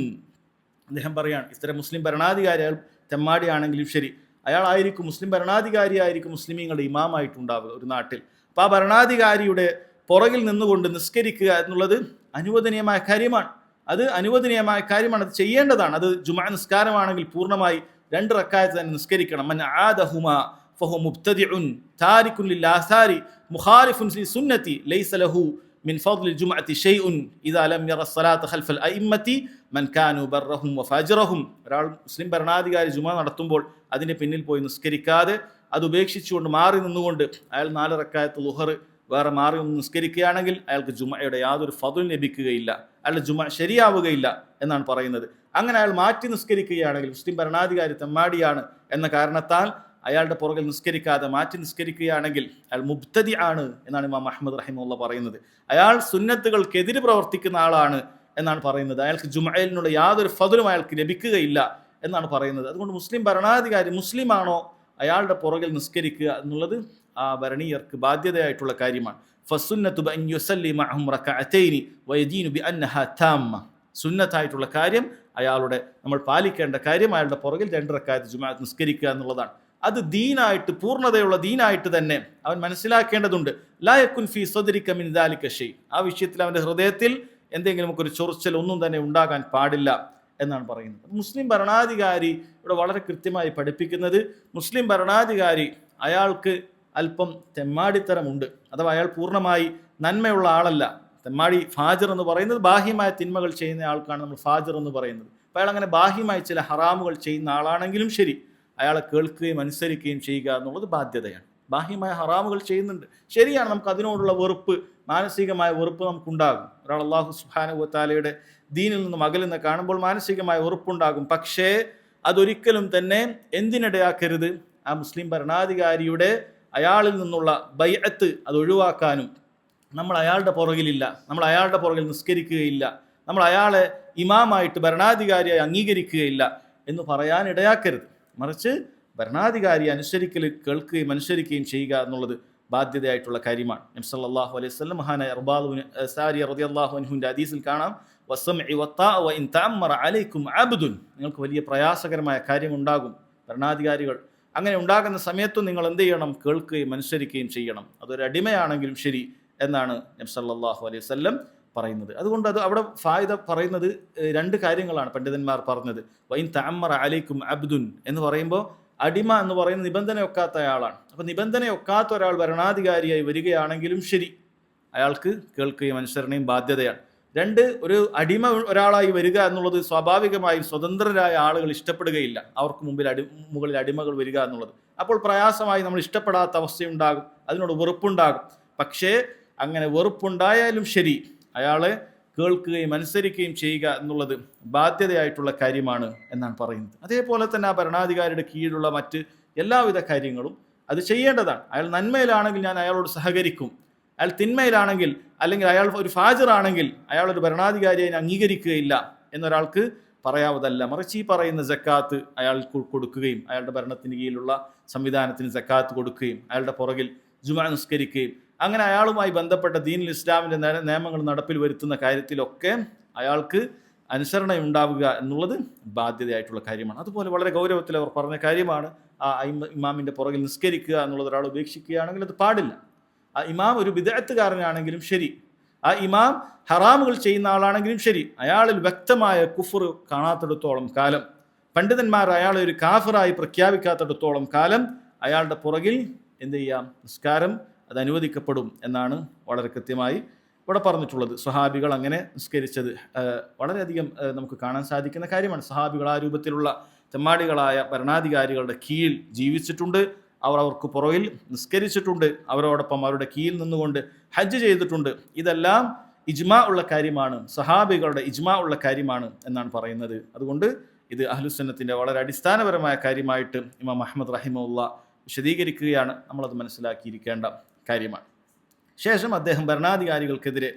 അദ്ദേഹം പറയാണ്, ഇത്തരം മുസ്ലിം ഭരണാധികാരി അയാൾ തെമ്മാടിയാണെങ്കിലും ശരി അയാളായിരിക്കും മുസ്ലിം ഭരണാധികാരിയായിരിക്കും മുസ്ലിമീങ്ങളുടെ ഇമാമായിട്ടുണ്ടാവുക ഒരു നാട്ടിൽ. അപ്പോൾ ആ ഭരണാധികാരിയുടെ പുറകിൽ നിന്നുകൊണ്ട് നിസ്കരിക്കുക എന്നുള്ളത് അനുവദനീയമായ കാര്യമാണ്. അത് അനുവദനീയമായ കാര്യമാണ്, അത് ചെയ്യേണ്ടതാണ്. അത് ജുമുഅ നിസ്കാരമാണെങ്കിൽ പൂർണ്ണമായി 2 റക്അത്ത് തന്നെ നിസ്കരിക്കണം. മൻ അആദഹുമാ ഫഹുവ മുബ്തദിഉൻ താരികുൻ ലിൽ ആസാരി മുഖാലിഫുൻ ലിസുന്നതി ലൈസ ലഹു മിൻ ഫദ്ലിൽ ജുമുഅത്തി ഷൈഉൻ ഇദാ ലം യറ സ്വലാത്ത ഖൽഫൽ അഇമ്മത്തി മൻ കാനു ബർറഹും വഫാജിറഹും. ഒരാൾ മുസ്ലിം ഭരണാധികാരി ജുമുഅ നടത്തുമ്പോൾ അതിൻ്റെ പിന്നിൽ പോയി നിസ്കരിക്കാതെ അത് ഉപേക്ഷിച്ചുകൊണ്ട് മാറി നിന്നുകൊണ്ട് അയാൾ 4 റക്അത്ത് ളുഹർ വേറെ മാറി ഒന്ന് നിസ്കരിക്കുകയാണെങ്കിൽ അയാൾക്ക് ജുമുഅയുടെ യാതൊരു ഫദ്ലും ലഭിക്കുകയില്ല, അയാളുടെ ജുമുഅ ശരിയാവുകയില്ല എന്നാണ് പറയുന്നത്. അങ്ങനെ അയാൾ മാറ്റി നിസ്കരിക്കുകയാണെങ്കിൽ, മുസ്ലിം ഭരണാധികാരി തെമ്മാടിയാണ് എന്ന കാരണത്താൽ അയാളുടെ പുറകിൽ നിസ്കരിക്കാതെ മാറ്റി നിസ്കരിക്കുകയാണെങ്കിൽ അയാൾ മുബ്തദി ആണ് എന്നാണ് ഇമാം അഹ്മദ് റഹിമഹുല്ലാഹ് പറയുന്നത്. അയാൾ സുന്നത്തുകൾക്കെതിരെ പ്രവർത്തിക്കുന്ന ആളാണ് എന്നാണ് പറയുന്നത്. അയാൾക്ക് ജുമുഅയിലുള്ള യാതൊരു ഫദ്ലും അയാൾക്ക് ലഭിക്കുകയില്ല എന്നാണ് പറയുന്നത്. അതുകൊണ്ട് മുസ്ലിം ഭരണാധികാരി മുസ്ലിമാണോ അയാളുടെ പുറകിൽ നിസ്കരിക്കുക എന്നുള്ളത് ആ ഭരണീയർക്ക് ബാധ്യതയായിട്ടുള്ള കാര്യമാണ്. ഫസുന്നത്തു ബഅൻ യുസല്ലി മഅഹും റകഅതൈനി വയദീനു ബിഅന്നഹാ താമ്മ. സുന്നത്തായിട്ടുള്ള കാര്യം, അയാളുടെ നമ്മൾ പാലിക്കേണ്ട കാര്യം അയാളുടെ പുറകിൽ 2 റക്അത്ത് ജുമുഅത്ത് നിസ്കരിക്കുക എന്നുള്ളതാണ്. അത് ദീനായിട്ട്, പൂർണ്ണതയുള്ള ദീനായിട്ട് തന്നെ അവൻ മനസ്സിലാക്കേണ്ടതുണ്ട്. ലാ യകുൻ ഫീ സദ്രിക മിൻ ദാലിക ഷൈ, ആ വിഷയത്തിൽ അവൻ്റെ ഹൃദയത്തിൽ എന്തെങ്കിലും ഒരു ചൊറിച്ചൽ ഒന്നും തന്നെ ഉണ്ടാകാൻ പാടില്ല എന്നാണ് പറയുന്നത്. മുസ്ലിം ഭരണാധികാരി ഇവിടെ വളരെ കൃത്യമായി പഠിപ്പിക്കുന്നത്, മുസ്ലിം ഭരണാധികാരി അയാൾക്ക് അല്പം തെമ്മാടിത്തരമുണ്ട്, അഥവാ അയാൾ പൂർണ്ണമായി നന്മയുള്ള ആളല്ല. തെമ്മാടി ഫാജിർ എന്ന് പറയുന്നത് ബാഹ്യമായ തിന്മകൾ ചെയ്യുന്ന ആൾക്കാണ് നമ്മൾ ഫാജിർ എന്ന് പറയുന്നത്. അപ്പോൾ അയാൾ അങ്ങനെ ബാഹ്യമായി ചില ഹറാമുകൾ ചെയ്യുന്ന ആളാണെങ്കിലും ശരി അയാളെ കേൾക്കുകയും അനുസരിക്കുകയും ചെയ്യുക എന്നുള്ളത് ബാധ്യതയാണ്. ബാഹ്യമായ ഹറാമുകൾ ചെയ്യുന്നുണ്ട്, ശരിയാണ്, നമുക്ക് അതിനോടുള്ള വെറുപ്പ്, മാനസികമായ വെറുപ്പ് നമുക്കുണ്ടാകും. ഒരാൾ അല്ലാഹു സുബ്ഹാനഹു വ തആലയുടെ ദീനിൽ നിന്നും അകലുന്ന കാണുമ്പോൾ മാനസികമായ വെറുപ്പുണ്ടാകും. പക്ഷേ അതൊരിക്കലും തന്നെ എന്തിനിടയാക്കരുത്, ആ മുസ്ലിം ഭരണാധികാരിയുടെ അയാളിൽ നിന്നുള്ള ബൈഅത്ത് അത് ഒഴിവാക്കാനും, നമ്മൾ അയാളുടെ പുറകിലില്ല, നമ്മൾ അയാളുടെ പുറകിൽ നിസ്കരിക്കുകയില്ല, നമ്മൾ അയാളെ ഇമാമായിട്ട് ഭരണാധികാരിയായി അംഗീകരിക്കുകയില്ല എന്ന് പറയാൻ ഇടയാക്കരുത്. മറിച്ച് ഭരണാധികാരിയെ കേൾക്കുകയും അനുസരിക്കുകയും ചെയ്യുക എന്നുള്ളത് ബാധ്യതയായിട്ടുള്ള കാര്യമാണ്. നബി സല്ലല്ലാഹു അലൈഹി വസല്ലം മഹാനായ ഇർബാദ് ബിൻ സാരിയ റളിയല്ലാഹു അൻഹുവിന്റെ ഹദീസിൽ കാണാം, വസ്സംഇ വത്താഅ വഇൻ തഅമ്മറ അലൈക്കും അബ്ദുൻ, നിങ്ങൾക്ക് വലിയ പ്രയാസകരമായ കാര്യമുണ്ടാകും. ഭരണാധികാരികൾ അങ്ങനെ ഉണ്ടാകുന്ന സമയത്തും നിങ്ങൾ എന്ത് ചെയ്യണം? കേൾക്കുകയും അനുസരിക്കുകയും ചെയ്യണം. അതൊരു അടിമയാണെങ്കിലും ശരി എന്നാണ് നബി സല്ലല്ലാഹു അലൈഹി വസല്ലം പറയുന്നത്. അതുകൊണ്ട് അത് അവിടെ ഫായിദ പറയുന്നത് 2 കാര്യങ്ങളാണ് പണ്ഡിതന്മാർ പറഞ്ഞത്. വൈൻ തഅമ്മറ അലൈക്കും അബ്ദുൻ എന്ന് പറയുമ്പോൾ അടിമ എന്ന് പറയുന്ന നിബന്ധനയൊക്കാത്ത ആളാണ്. അപ്പം നിബന്ധനയൊക്കാത്ത ഒരാൾ ഭരണാധികാരിയായി വരികയാണെങ്കിലും ശരി അയാൾക്ക് കേൾക്കുകയും അനുസരണയും ബാധ്യതയാണ്. 2, ഒരു അടിമ ഒരാളായി വരിക എന്നുള്ളത് സ്വാഭാവികമായും സ്വതന്ത്രരായ ആളുകൾ ഇഷ്ടപ്പെടുകയില്ല. അവർക്ക് മുകളിൽ അടിമകൾ വരിക എന്നുള്ളത് അപ്പോൾ പ്രയാസമായി നമ്മൾ ഇഷ്ടപ്പെടാത്ത അവസ്ഥയുണ്ടാകും, അതിനോട് വെറുപ്പുണ്ടാകും. പക്ഷേ അങ്ങനെ വെറുപ്പുണ്ടായാലും ശരി അയാളെ കേൾക്കുകയും അനുസരിക്കുകയും ചെയ്യുക എന്നുള്ളത് ബാധ്യതയായിട്ടുള്ള കാര്യമാണ് എന്നാണ് പറയുന്നത്. അതേപോലെ തന്നെ ആ ഭരണാധികാരിയുടെ കീഴിലുള്ള മറ്റ് എല്ലാവിധ കാര്യങ്ങളും അത് ചെയ്യേണ്ടതാണ്. അയാൾ നന്മയിലാണെങ്കിൽ ഞാൻ അയാളോട് സഹകരിക്കും, അയാൾ തിന്മയിലാണെങ്കിൽ അല്ലെങ്കിൽ അയാൾ ഒരു ഫാജിറാണെങ്കിൽ അയാളൊരു ഭരണാധികാരിയെ അംഗീകരിക്കുകയില്ല എന്നൊരാൾക്ക് പറയാവതല്ല. മറിച്ച് ഈ പറയുന്ന സക്കാത്ത് അയാൾ കൊടുക്കുകയും അയാളുടെ ഭരണത്തിന് കീഴിലുള്ള സംവിധാനത്തിന് സക്കാത്ത് കൊടുക്കുകയും അയാളുടെ പുറകിൽ ജുമുഅ നിസ്കരിക്കുകയും അങ്ങനെ അയാളുമായി ബന്ധപ്പെട്ട ദീനുൽ ഇസ്ലാമിൻ്റെ നിയമങ്ങൾ നടപ്പിൽ വരുത്തുന്ന കാര്യത്തിലൊക്കെ അയാൾക്ക് അനുസരണയുണ്ടാവുക എന്നുള്ളത് ബാധ്യതയായിട്ടുള്ള കാര്യമാണ്. അതുപോലെ വളരെ ഗൗരവത്തിൽ അവർ പറഞ്ഞ കാര്യമാണ് ആ ഇമാമിൻ്റെ പുറകിൽ നിസ്കരിക്കുക എന്നുള്ളത്. ഒരാൾ ഉപേക്ഷിക്കുകയാണെങ്കിൽ അത് പാടില്ല. ആ ഇമാം ഒരു ബിദ്അത്തുകാരനാണെങ്കിലും ശരി, ആ ഇമാം ഹറാമുകൾ ചെയ്യുന്ന ആളാണെങ്കിലും ശരി, അയാളിൽ വ്യക്തമായ കുഫർ കാണാത്തിടത്തോളം കാലം, പണ്ഡിതന്മാർ അയാളെ ഒരു കാഫിറായി പ്രഖ്യാപിക്കാത്തിടത്തോളം കാലം അയാളുടെ പുറകിൽ എന്ത് ചെയ്യാം? നിസ്കാരം അത് അനുവദിക്കപ്പെടും എന്നാണ് വളരെ കൃത്യമായി ഇവിടെ പറഞ്ഞിട്ടുള്ളത്. സ്വഹാബികൾ അങ്ങനെ നിസ്കരിച്ചത് വളരെയധികം നമുക്ക് കാണാൻ സാധിക്കുന്ന കാര്യമാണ്. സ്വഹാബികൾ ആ രൂപത്തിലുള്ള തെമ്മാടികളായ ഭരണാധികാരികളുടെ കീഴിൽ ജീവിച്ചിട്ടുണ്ട്. അവർക്ക് പുറകിൽ നിസ്കരിച്ചിട്ടുണ്ട്. അവരോടൊപ്പം അവരുടെ കീഴിൽ നിന്നുകൊണ്ട് ഹജ്ജ് ചെയ്തിട്ടുണ്ട്. ഇതെല്ലാം ഇജ്മാ ഉള്ള കാര്യമാണ്, സഹാബികളുടെ ഇജ്മാ ഉള്ള കാര്യമാണ് എന്നാണ് പറയുന്നത്. അതുകൊണ്ട് ഇത് അഹ്ലുസുന്നത്തിൻ്റെ വളരെ അടിസ്ഥാനപരമായ കാര്യമായിട്ട് ഇമാം അഹ്മദ് റഹിമഹുല്ലാ വിശദീകരിക്കുകയാണ്. നമ്മളത് മനസ്സിലാക്കിയിരിക്കേണ്ട കാര്യമാണ്. ശേഷം അദ്ദേഹം ഭരണാധികാരികൾക്കെതിരെ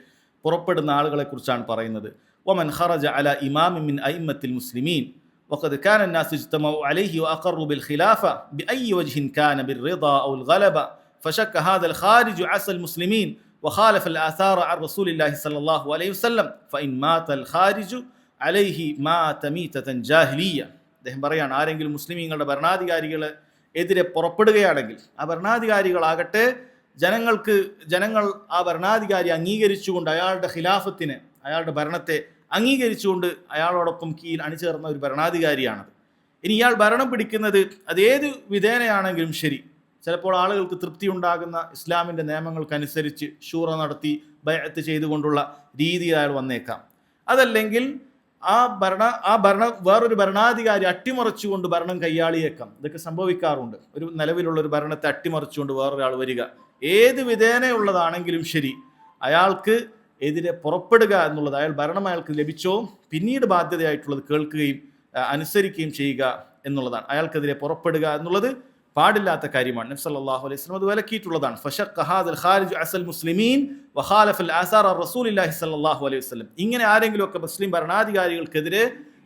പുറപ്പെടുന്ന ആളുകളെ കുറിച്ചാണ് പറയുന്നത്. വമൻ ഖറജ അലാ ഇമാമിൻ മിൻ അഇമ്മത്തിൽ മുസ്ലിമീൻ وقد كان الناس اجتمعوا عليه وأقروا بالخلافة بأي وجه كان بالرضا أو الغلبة فشك هذا الخارج عسى المسلمين وخالف الآثار عن رسول الله صلى الله عليه وسلم فإن مات الخارج عليه مات ميتة جاهلية. അദ്ദേഹം പറയാണ്, ആരെങ്കിലും മുസ്ലിമീങ്ങളുടെ ഭരണാധികാരികളെ എതിരെ പുറപ്പെടുകയാണെങ്കിൽ ആ ഭരണാധികാരികളാകട്ടെ ജനങ്ങൾ ആ ഭരണാധികാരി അംഗീകരിച്ചുകൊണ്ട് അയാളുടെ ഖിലാഫത്തിനെ, അയാളുടെ ഭരണത്തെ അംഗീകരിച്ചുകൊണ്ട് അയാളോടൊപ്പം കീഴിൽ അണിചേർന്ന ഒരു ഭരണാധികാരിയാണത്. ഇനി ഇയാൾ ഭരണം പിടിക്കുന്നത് അതേത് വിധേനയാണെങ്കിലും ശരി, ചിലപ്പോൾ ആളുകൾക്ക് തൃപ്തി ഉണ്ടാകുന്ന ഇസ്ലാമിൻ്റെ നിയമങ്ങൾക്കനുസരിച്ച് ഷൂറ നടത്തി ബൈഅത്ത് ചെയ്തുകൊണ്ടുള്ള രീതിയിൽ അയാൾ വന്നേക്കാം. അതല്ലെങ്കിൽ വേറൊരു ഭരണാധികാരി അട്ടിമറിച്ചുകൊണ്ട് ഭരണം കൈയാളിയേക്കാം. ഇതൊക്കെ സംഭവിക്കാറുണ്ട്. ഒരു നിലവിലുള്ള ഒരു ഭരണത്തെ അട്ടിമറിച്ചുകൊണ്ട് വേറൊരാൾ വരിക. ഏത് വിധേനയുള്ളതാണെങ്കിലും ശരി, അയാൾക്ക് എതിരെ പുറപ്പെടുക എന്നുള്ളത്, ഭരണം അയാൾക്ക് ലഭിച്ചോ പിന്നീട് ബാധ്യതയായിട്ടുള്ളത് കേൾക്കുകയും അനുസരിക്കുകയും ചെയ്യുക എന്നുള്ളതാണ്. അയാൾക്കെതിരെ പുറപ്പെടുക എന്നുള്ളത് പാടില്ലാത്ത കാര്യമാണ്. നബി സല്ലല്ലാഹു അലൈഹി വസല്ലം അത് വിലക്കിയിട്ടുള്ളതാണ്. ഫശഖ ഹാദൽ ഖാരിജ് അസൽ മുസ്ലിമീൻ വഖാലഫൽ ആസാർ റസൂലില്ലാഹി സല്ലല്ലാഹു അലൈഹി വസല്ലം. ഇങ്ങനെ ആരെങ്കിലും ഒക്കെ മുസ്ലിം ഭരണാധികാരികൾക്കെതിരെ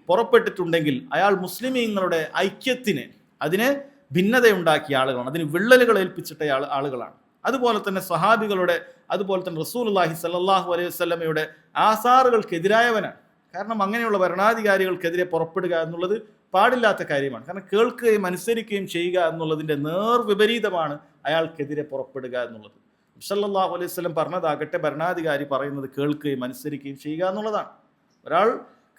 പുറപ്പെട്ടിട്ടുണ്ടെങ്കിൽ അയാൾ മുസ്ലിമീങ്ങളുടെ ഐക്യത്തിന്, അതിനെ ഭിന്നതയുണ്ടാക്കിയ ആളുകളാണ്, അതിന് വിള്ളലുകൾ ഏൽപ്പിച്ചിട്ട ആളുകളാണ്. അതുപോലെ തന്നെ സ്വഹാബികളുടെ, അതുപോലെ തന്നെ റസൂലുള്ളാഹി സല്ലല്ലാഹു അലൈഹി വസല്ലമയുടെ ആസാറുകൾക്കെതിരായവനാണ്. കാരണം അങ്ങനെയുള്ള ഭരണാധികാരികൾക്കെതിരെ പുറപ്പെടുക എന്നുള്ളത് പാടില്ലാത്ത കാര്യമാണ്. കാരണം കേൾക്കുകയും അനുസരിക്കുകയും ചെയ്യുക എന്നുള്ളതിൻ്റെ നേർവിപരീതമാണ് അയാൾക്കെതിരെ പുറപ്പെടുക എന്നുള്ളത്. സല്ലല്ലാഹു അലൈഹി വസല്ലം പറഞ്ഞതാകട്ടെ, ഭരണാധികാരി പറയുന്നത് കേൾക്കുകയും അനുസരിക്കുകയും ചെയ്യുക എന്നുള്ളതാണ്. ഒരാൾ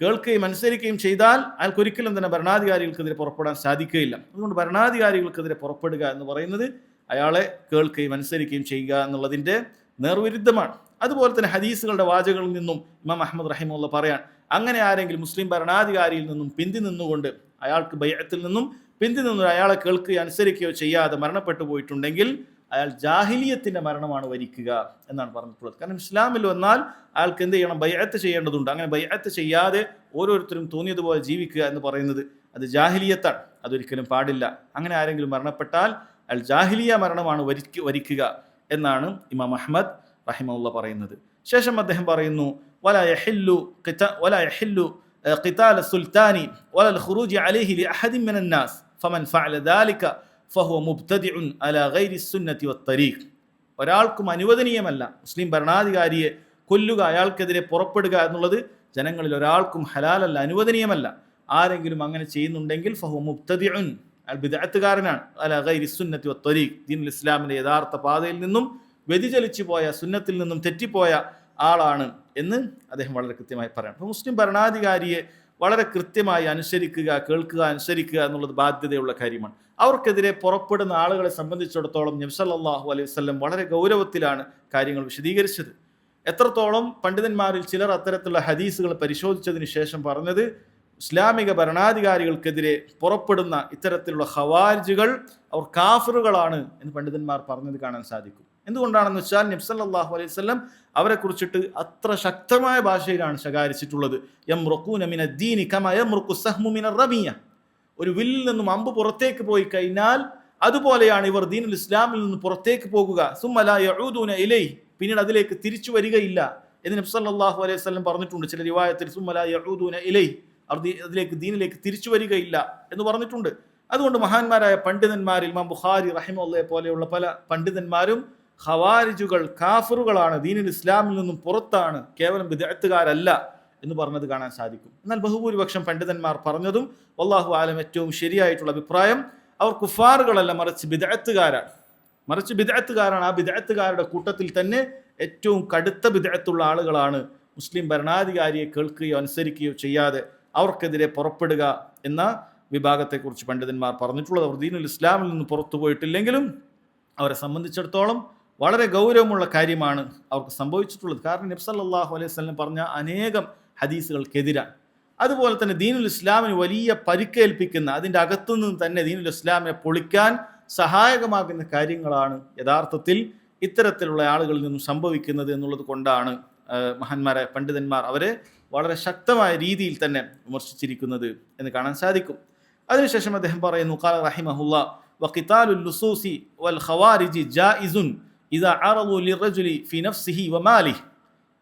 കേൾക്കുകയും അനുസരിക്കുകയും ചെയ്താൽ അയാൾക്ക് ഒരിക്കലും തന്നെ ഭരണാധികാരികൾക്കെതിരെ പുറപ്പെടാൻ സാധിക്കുകയില്ല. അതുകൊണ്ട് ഭരണാധികാരികൾക്കെതിരെ പുറപ്പെടുക എന്ന് പറയുന്നത് അയാളെ കേൾക്കുകയും അനുസരിക്കുകയും ചെയ്യുക എന്നുള്ളതിൻ്റെ നേർവിരുദ്ധമാണ്. അതുപോലെ തന്നെ ഹദീസുകളുടെ വാചകങ്ങളിൽ നിന്നും ഇമാം അഹ്മദ് റഹിമഹുല്ലാ പറയാൻ, അങ്ങനെ ആരെങ്കിലും മുസ്ലിം ഭരണാധികാരിയിൽ നിന്നും പിന്തി നിന്നുകൊണ്ട്, അയാൾക്ക് ബൈഅത്തിൽ നിന്നും പിന്തി നിന്ന് അയാളെ കേൾക്കുകയോ അനുസരിക്കുകയോ ചെയ്യാതെ മരണപ്പെട്ടു പോയിട്ടുണ്ടെങ്കിൽ അയാൾ ജാഹിലിയത്തിൻ്റെ മരണമാണ് വരിക്കുക എന്നാണ് പറഞ്ഞിട്ടുള്ളത്. കാരണം ഇസ്ലാമിൽ വന്നാൽ അയാൾക്ക് എന്ത് ചെയ്യണം? ബൈഅത്ത് ചെയ്യേണ്ടതുണ്ട്. അങ്ങനെ ബൈഅത്ത് ചെയ്യാതെ ഓരോരുത്തരും തോന്നിയതുപോലെ ജീവിക്കുക എന്ന് പറയുന്നത് അത് ജാഹിലിയത്താണ്. അതൊരിക്കലും പാടില്ല. അങ്ങനെ ആരെങ്കിലും മരണപ്പെട്ടാൽ അയാൾ ജാഹിലിയ മരണമാണ് വരിക്കുക എന്നാണ് ഇമാം അഹ്മദ് റഹിമഹുല്ലാ പറയുന്നത്. ശേഷം അദ്ദേഹം പറയുന്നു, വലാ യഹില്ലു ഖിതാല സുൽത്താനി വലൽ ഖുറൂജി അലൈഹി ലിഅഹദിൻ മിനൻ നാസ് ഫമൻ ഫഅല ദാലിക ഫഹുവ മുബ്തദിഉൻ അലാ ഗൈരി സുന്നതി വത്തരീഖ്. ഒരാൾക്കും അനുവദനീയമല്ല മുസ്ലിം ഭരണാധികാരിയെ കൊല്ലുക, അയാൾക്കെതിരെ പുറപ്പെടുക എന്നുള്ളത് ജനങ്ങളിൽ ഒരാൾക്കും ഹലാലല്ല, അനുവദനീയമല്ല. ആരെങ്കിലും അങ്ങനെ ചെയ്യുന്നുണ്ടെങ്കിൽ ഫഹുവ മുബ്തദിഉൻ, അയാൾ ബിദ്അത്തുകാരനാണ്. അലാ ഗൈരി സുന്നതി വത്തരീഖ്, ദീനുൽ ഇസ്ലാമിൻ്റെ യഥാർത്ഥ പാതയിൽ നിന്നും വ്യതിചലിച്ചു പോയ, സുന്നത്തിൽ നിന്നും തെറ്റിപ്പോയ ആളാണ് എന്ന് അദ്ദേഹം വളരെ കൃത്യമായി പറയാം. അപ്പോൾ മുസ്ലിം ഭരണാധികാരിയെ വളരെ കൃത്യമായി അനുസരിക്കുക, കേൾക്കുക, അനുസരിക്കുക എന്നുള്ളത് ബാധ്യതയുള്ള കാര്യമാണ്. അവർക്കെതിരെ പുറപ്പെടുന്ന ആളുകളെ സംബന്ധിച്ചിടത്തോളം നബി സല്ലല്ലാഹു അലൈഹി വസല്ലം വളരെ ഗൗരവത്തിലാണ് കാര്യങ്ങൾ വിശദീകരിച്ചത്. എത്രത്തോളം പണ്ഡിതന്മാരിൽ ചിലർ അത്തരത്തിലുള്ള ഹദീസുകൾ പരിശോധിച്ചതിന് ശേഷം പറഞ്ഞത്, ഇസ്ലാമിക ഭരണാധികാരികൾക്കെതിരെ പുറപ്പെടുന്ന ഇത്തരത്തിലുള്ള ഖവാരിജുകൾ അവർ കാഫിറുകളാണ് എന്ന് പണ്ഡിതന്മാർ പറഞ്ഞത് കാണാൻ സാധിക്കും. എന്തുകൊണ്ടാണെന്ന് വെച്ചാൽ നബി സല്ലല്ലാഹു അലൈഹി വസല്ലം അവരെ കുറിച്ചിട്ട് അത്ര ശക്തമായ ഭാഷയിലാണ് ശകാരിച്ചിട്ടുള്ളത്. യംറുഖൂന മിനദ്ദീനി കമാ യംറുഖു സഹ്മു മിനർ റമിയ. ഒരു വില്ലിൽ നിന്നും അമ്പ് പുറത്തേക്ക് പോയി കഴിഞ്ഞാൽ അതുപോലെയാണ് ഇവർ ദീനുൽ ഇസ്ലാമിൽ നിന്ന് പുറത്തേക്ക് പോകുക. സുമ്മ ലാ യഊദൂന ഇലൈഹി, പിന്നീട് അതിലേക്ക് തിരിച്ചു വരികയില്ല എന്ന് നബി സല്ലല്ലാഹു അലൈഹി വസല്ലം പറഞ്ഞിട്ടുണ്ട്. ചില റിവായത്തിൽ സുമ്മ ലാ യഊദൂന ഇലൈഹി, അതിലേക്ക് ദീനിലേക്ക് തിരിച്ചു വരികയില്ല എന്ന് പറഞ്ഞിട്ടുണ്ട്. അതുകൊണ്ട് മഹാന്മാരായ പണ്ഡിതന്മാരിൽ ഇമാം ബുഖാരി റഹിമഹുല്ലാഹയെ പോലെയുള്ള പല പണ്ഡിതന്മാരും ഖവാരിജുകൾ കാഫിറുകളാണ്, ദീനുൽ ഇസ്ലാമിൽ നിന്നും പുറത്താണ്, കേവലം ബിദ്അത്തുകാരല്ല എന്ന് പറഞ്ഞത് കാണാൻ സാധിക്കും. എന്നാൽ ബഹുഭൂരിപക്ഷം പണ്ഡിതന്മാർ പറഞ്ഞതും വല്ലാഹു ആലം ഏറ്റവും ശരിയായിട്ടുള്ള അഭിപ്രായം, അവർ കുഫാറുകളല്ല, മറിച്ച് ബിദ്അത്തുകാരാണ്. ആ ബിദ്അത്തുകാരുടെ കൂട്ടത്തിൽ തന്നെ ഏറ്റവും കടുത്ത ബിദ്അത്തുള്ള ആളുകളാണ് മുസ്ലിം ഭരണാധികാരിയെ കേൾക്കുകയോ അനുസരിക്കുകയോ ചെയ്യാതെ അവർക്കെതിരെ പുറപ്പെടുക എന്ന വിഭാഗത്തെക്കുറിച്ച് പണ്ഡിതന്മാർ പറഞ്ഞിട്ടുള്ളത്. അവർ ദീനുൽ ഇസ്ലാമിൽ നിന്ന് പുറത്തു പോയിട്ടില്ലെങ്കിലും അവരെ സംബന്ധിച്ചിടത്തോളം വളരെ ഗൗരവമുള്ള കാര്യമാണ് അവർക്ക് സംഭവിച്ചിട്ടുള്ളത്. കാരണം നബി സല്ലല്ലാഹു അലൈഹി വസല്ലം പറഞ്ഞ അനേകം ഹദീസുകൾക്കെതിരാണ്. അതുപോലെ തന്നെ ദീനുൽ ഇസ്ലാമിന് വലിയ പരിക്കേൽപ്പിക്കുന്ന, അതിൻ്റെ അകത്തുനിന്ന് തന്നെ ദീനുൽ ഇസ്ലാമിനെ പൊളിക്കാൻ സഹായകമാകുന്ന കാര്യങ്ങളാണ് യഥാർത്ഥത്തിൽ ഇത്തരത്തിലുള്ള ആളുകളിൽ നിന്നും സംഭവിക്കുന്നത് എന്നുള്ളത് കൊണ്ടാണ് മഹാന്മാരായ പണ്ഡിതന്മാർ അവരെ വളരെ ശക്തമായ രീതിയിൽ തന്നെ വിമർശിച്ചിരിക്കുന്നത് എന്ന് കാണാൻ സാധിക്കും. അതിനുശേഷം അദ്ദേഹം പറയുന്നു, ഖാല റഹിമഹുല്ലാഹ് വഖിതാലുൽ ലുസൂസി വൽ ഖവാരിജി ജായിസുൻ ഇദാ അറദു ലിർറജുലി ഫി നഫ്സിഹി വമാലിഹി.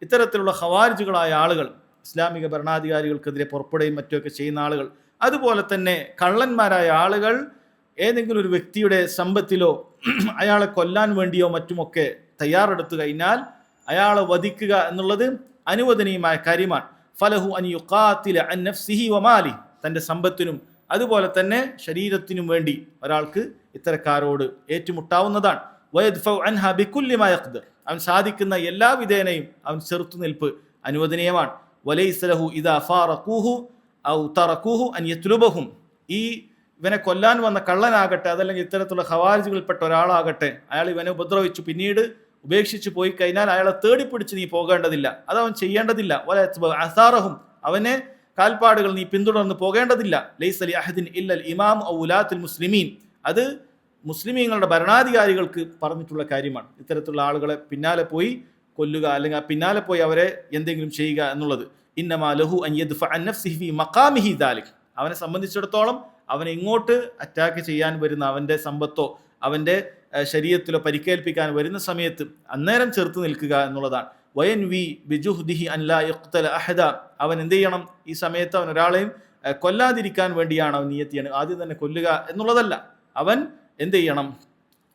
ഇത്തരത്തിലുള്ള ഖവാരിജുകളായ ആളുകൾ, ഇസ്ലാമിക ഭരണാധികാരികൾക്കെതിരെ പുറപ്പെടുകയും മറ്റുമൊക്കെ ചെയ്യുന്ന ആളുകൾ, അതുപോലെ തന്നെ കള്ളന്മാരായ ആളുകൾ ഏതെങ്കിലും ഒരു വ്യക്തിയുടെ സമ്പത്തിലോ അയാളെ കൊല്ലാൻ വേണ്ടിയോ മറ്റുമൊക്കെ തയ്യാറെടുത്തു കഴിഞ്ഞാൽ അയാളെ വധിക്കുക എന്നുള്ളത് അനുവദനീയമായ കാര്യമാണ്. ഫലഹു അൻ യുഖാതില അൻ നഫ്സിഹി വമാലിഹി, തൻ്റെ സമ്പത്തിനും അതുപോലെ തന്നെ ശരീരത്തിനും വേണ്ടി ഒരാൾക്ക് ഇത്തരക്കാരോട് ഏറ്റുമുട്ടാവുന്നതാണ്. വയദ്ഫഉ അൻഹാ ബികുല്ലി മാ യഖ്ദർ, അവൻ സാധിക്കുന്ന എല്ലാ വിധേനയും അവൻ ചെറുത്തുനിൽപ്പ് അനുവദനീയമാണ്. വലൈസ ലഹു ഇദാ ഫാറഖൂഹു ഔ തറകൂഹു അൻ യത്ലുബഹും, ഈ ഇവനെ കൊല്ലാൻ വന്ന കള്ളനാകട്ടെ അതല്ലെങ്കിൽ ഇത്തരത്തിലുള്ള ഖവാരിജുകളിൽപ്പെട്ട ഒരാളാകട്ടെ, അയാൾ ഇവനെ ഉപദ്രവിച്ചു പിന്നീട് ഉപേക്ഷിച്ച് പോയി കഴിഞ്ഞാൽ അയാളെ തേടിപ്പിടിച്ച് നീ പോകേണ്ടതില്ല, അതവൻ ചെയ്യേണ്ടതില്ല. അസാറഹും, അവനെ കാൽപ്പാടുകൾ നീ പിന്തുടർന്ന് പോകേണ്ടതില്ല. ലൈസ ലി അഹദിൻ ഇല്ലൽ ഇമാം ഔ ഉലാത്തുൽ മുസ്ലിമീൻ, അത് മുസ്ലിമീങ്ങളുടെ ഭരണാധികാരികൾക്ക് പറഞ്ഞിട്ടുള്ള കാര്യമാണ്. ഇത്തരത്തിലുള്ള ആളുകളെ പിന്നാലെ പോയി കൊല്ലുക അല്ലെങ്കിൽ ആ പിന്നാലെ പോയി അവരെ എന്തെങ്കിലും ചെയ്യുക എന്നുള്ളത്. ഇന്നമാ ലഹു അൻ യദ്ഫഅ അൻ നഫ്സിഹി ഫീ മഖാമിഹി ദാലിക്, അവനെ സംബന്ധിച്ചിടത്തോളം അവനെ ഇങ്ങോട്ട് അറ്റാക്ക് ചെയ്യാൻ വരുന്ന, അവൻ്റെ സമ്പത്തോ അവൻ്റെ ശരീരത്തിലോ പരിക്കേൽപ്പിക്കാൻ വരുന്ന സമയത്ത് അന്നേരം ചെറുത്ത് നിൽക്കുക എന്നുള്ളതാണ്. വയൻവി ബിജുഹ്ദിഹി അൻ ലാ യഖ്തല അഹദ, അവൻ എന്ത് ചെയ്യണം, ഈ സമയത്ത് അവൻ ഒരാളെയും കൊല്ലാതിരിക്കാൻ വേണ്ടിയാണ് അവൻ നിയത്ത് ചെയ്യണം. ആദ്യം തന്നെ കൊല്ലുക എന്നുള്ളതല്ല, അവൻ എന്ത് ചെയ്യണം,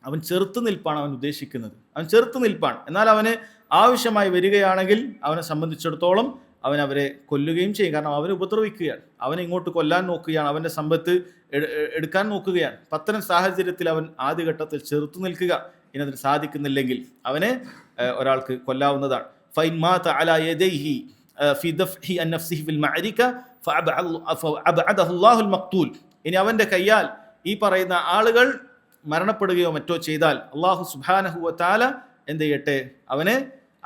അവൻ ചെറുത്ത് നിൽപ്പാണ് അവൻ ഉദ്ദേശിക്കുന്നത്, അവൻ ചെറുത്ത് നിൽപ്പാണ്. എന്നാൽ അവന് ആവശ്യമായി വരികയാണെങ്കിൽ അവനെ സംബന്ധിച്ചിടത്തോളം അവൻ അവരെ കൊല്ലുകയും ചെയ്യും. കാരണം അവനെ ഉപദ്രവിക്കുകയാണ്, അവനെ ഇങ്ങോട്ട് കൊല്ലാൻ നോക്കുകയാണ്, അവൻ്റെ സമ്പത്ത് എടുക്കാൻ നോക്കുകയാണ്. അത്തരം സാഹചര്യത്തിൽ അവൻ ആദ്യഘട്ടത്തിൽ ചെറുത്തു നിൽക്കുക, ഇനി അതിന് സാധിക്കുന്നില്ലെങ്കിൽ അവനെ ഒരാൾക്ക് കൊല്ലാവുന്നതാണ്. ഫൈൻ മാത അലാ യദൈഹി ഫി ദഫ്ഇ അൻ നഫ്സിഹി ഫിൽ മഅരിക ഫഅബഅദഹു അല്ലാഹുൽ മഖ്തൂൽ, ഇനി അവൻ്റെ കയ്യാൽ ഈ പറയുന്ന ആളുകൾ മരണപ്പെടുകയോ മറ്റോ ചെയ്താൽ അല്ലാഹു സുബ്ഹാനഹു വ തആല എന്ത് ചെയ്യട്ടെ, അവനെ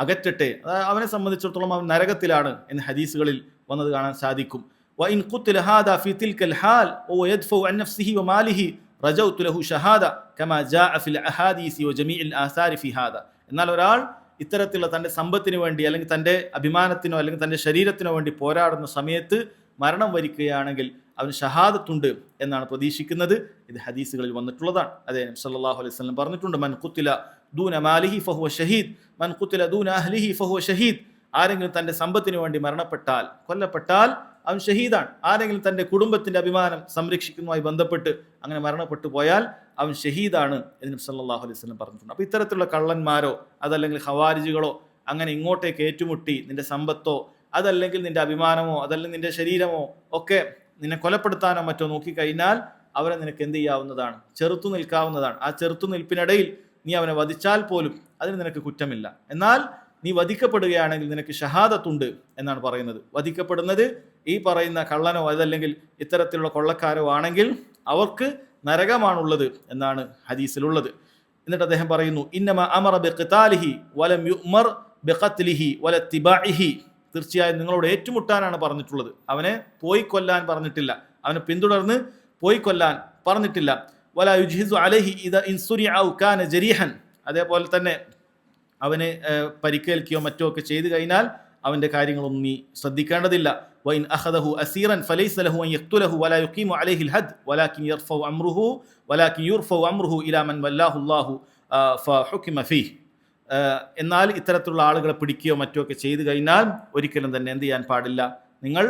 അകറ്റട്ടെ. അവനെ സംബന്ധിച്ചിടത്തോളം അവൻ നരകത്തിലാണ് എന്ന് ഹദീസുകളിൽ വന്നത് കാണാൻ സാധിക്കും. വഇൻ ഖുതില ഹാദാ ഫി തിൽകൽ ഹാൽ വയദ്ഫഉ അൻ നഫ്സിഹി വമാലിഹി റജൗതു ലഹു ഷഹാദ കമാ ജാഅ ഫിൽ അഹാദീസി വജമീഇൽ ആസാരി ഫി ഹാദ. എന്നാൽ ഒരാൾ ഇത്തരത്തിലുള്ള തൻ്റെ സമ്പത്തിന് വേണ്ടി അല്ലെങ്കിൽ തൻ്റെ അഭിമാനത്തിനോ അല്ലെങ്കിൽ തൻ്റെ ശരീരത്തിനോ വേണ്ടി പോരാടുന്ന സമയത്ത് മരണം വരിക്കുകയാണെങ്കിൽ അവന് ഷഹാദത്തുണ്ട് എന്നാണ് പ്രതീക്ഷിക്കുന്നത്. ഇത് ഹദീസുകളിൽ വന്നിട്ടുള്ളതാണ്. അതേ നബി സല്ലല്ലാഹു അലൈഹി വസല്ലം പറഞ്ഞിട്ടുണ്ട്, മൻ ഖുതില ദൂന മാലിഹി ഫഹുവ ഷഹീദ് മൻ ഖുതില ദൂന അഹ്ലിഹി ഫഹുവ ഷഹീദ്. ആരെങ്കിലും തൻ്റെ സമ്പത്തിന് വേണ്ടി മരണപ്പെട്ടാൽ, കൊല്ലപ്പെട്ടാൽ അവൻ ഷഹീദാണ്. ആരെങ്കിലും തൻ്റെ കുടുംബത്തിൻ്റെ അഭിമാനം സംരക്ഷിക്കുന്നതുമായി ബന്ധപ്പെട്ട് അങ്ങനെ മരണപ്പെട്ടു പോയാൽ അവൻ ഷഹീദാണ് എന്ന് നബി സല്ലല്ലാഹു അലൈഹി വസല്ലം പറഞ്ഞിട്ടുണ്ട്. അപ്പോൾ ഇത്തരത്തിലുള്ള കള്ളന്മാരോ അതല്ലെങ്കിൽ ഖവാരിജുകളോ അങ്ങനെ ഇങ്ങോട്ടേക്ക് ഏറ്റുമുട്ടി നിന്റെ സമ്പത്തോ അതല്ലെങ്കിൽ നിന്റെ അഭിമാനമോ അതല്ലെങ്കിൽ നിന്റെ ശരീരമോ ഒക്കെ നിന്നെ കൊലപ്പെടുത്താനോ മറ്റോ നോക്കിക്കഴിഞ്ഞാൽ അവരെ നിനക്ക് എന്ത് ചെയ്യാവുന്നതാണ്, ചെറുത്തു നിൽക്കാവുന്നതാണ്. ആ ചെറുത്തു നിൽപ്പിനിടയിൽ നീ അവനെ വധിച്ചാൽ പോലും അതിന് നിനക്ക് കുറ്റമില്ല. എന്നാൽ നീ വധിക്കപ്പെടുകയാണെങ്കിൽ നിനക്ക് ഷഹാദത്തുണ്ട് എന്നാണ് പറയുന്നത്. വധിക്കപ്പെടുന്നത് ഈ പറയുന്ന കള്ളനോ അതല്ലെങ്കിൽ ഇത്തരത്തിലുള്ള കൊള്ളക്കാരോ ആണെങ്കിൽ അവർക്ക് നരകമാണുള്ളത് എന്നാണ് ഹദീസിലുള്ളത്. എന്നിട്ട് അദ്ദേഹം പറയുന്നു, ഇന്നമാ അമറ ബിഖിതാലിഹി വലം യുഅ്മർ ബിഖത്ലിഹി വലത്തിബാഇഹി. തീർച്ചയായും നിങ്ങളോട് ഏറ്റുമുട്ടാനാണ് പറഞ്ഞിട്ടുള്ളത്, അവനെ പോയി കൊല്ലാൻ പറഞ്ഞിട്ടില്ല, അവനെ പിന്തുടർന്ന് പോയി കൊല്ലാൻ പറഞ്ഞിട്ടില്ല. വലാ യുജ്ഹിസു അലൈഹി ഇദ ഇൻ സുരിഅ ഔ കാന ജരീഹൻ. അതേപോലെ തന്നെ അവന് പരിക്കേൽക്കുകയോ മറ്റോ ഒക്കെ ചെയ്തു കഴിഞ്ഞാൽ അവൻ്റെ കാര്യങ്ങളൊന്നും നീ ശ്രദ്ധിക്കേണ്ടതില്ല. വൈൻ അഖദഹു അസീറൻ ഫലൈസ ലഹു അൻ യഖ്തുലഹു വലാ യുഖീമു അലൈഹിൽ ഹദ് വലാകിൻ യുർഫഉ അംറുഹു ഇലാ മൻ വല്ലാഹു അല്ലാഹു ഫഹുകിമ ഫീഹ്. എന്നാൽ ഇത്തരത്തിലുള്ള ആളുകളെ പിടിക്കുകയോ മറ്റോ ഒക്കെ ചെയ്തു കഴിഞ്ഞാൽ ഒരിക്കലും തന്നെ എന്ത് ചെയ്യാൻ പാടില്ല, നിങ്ങൾ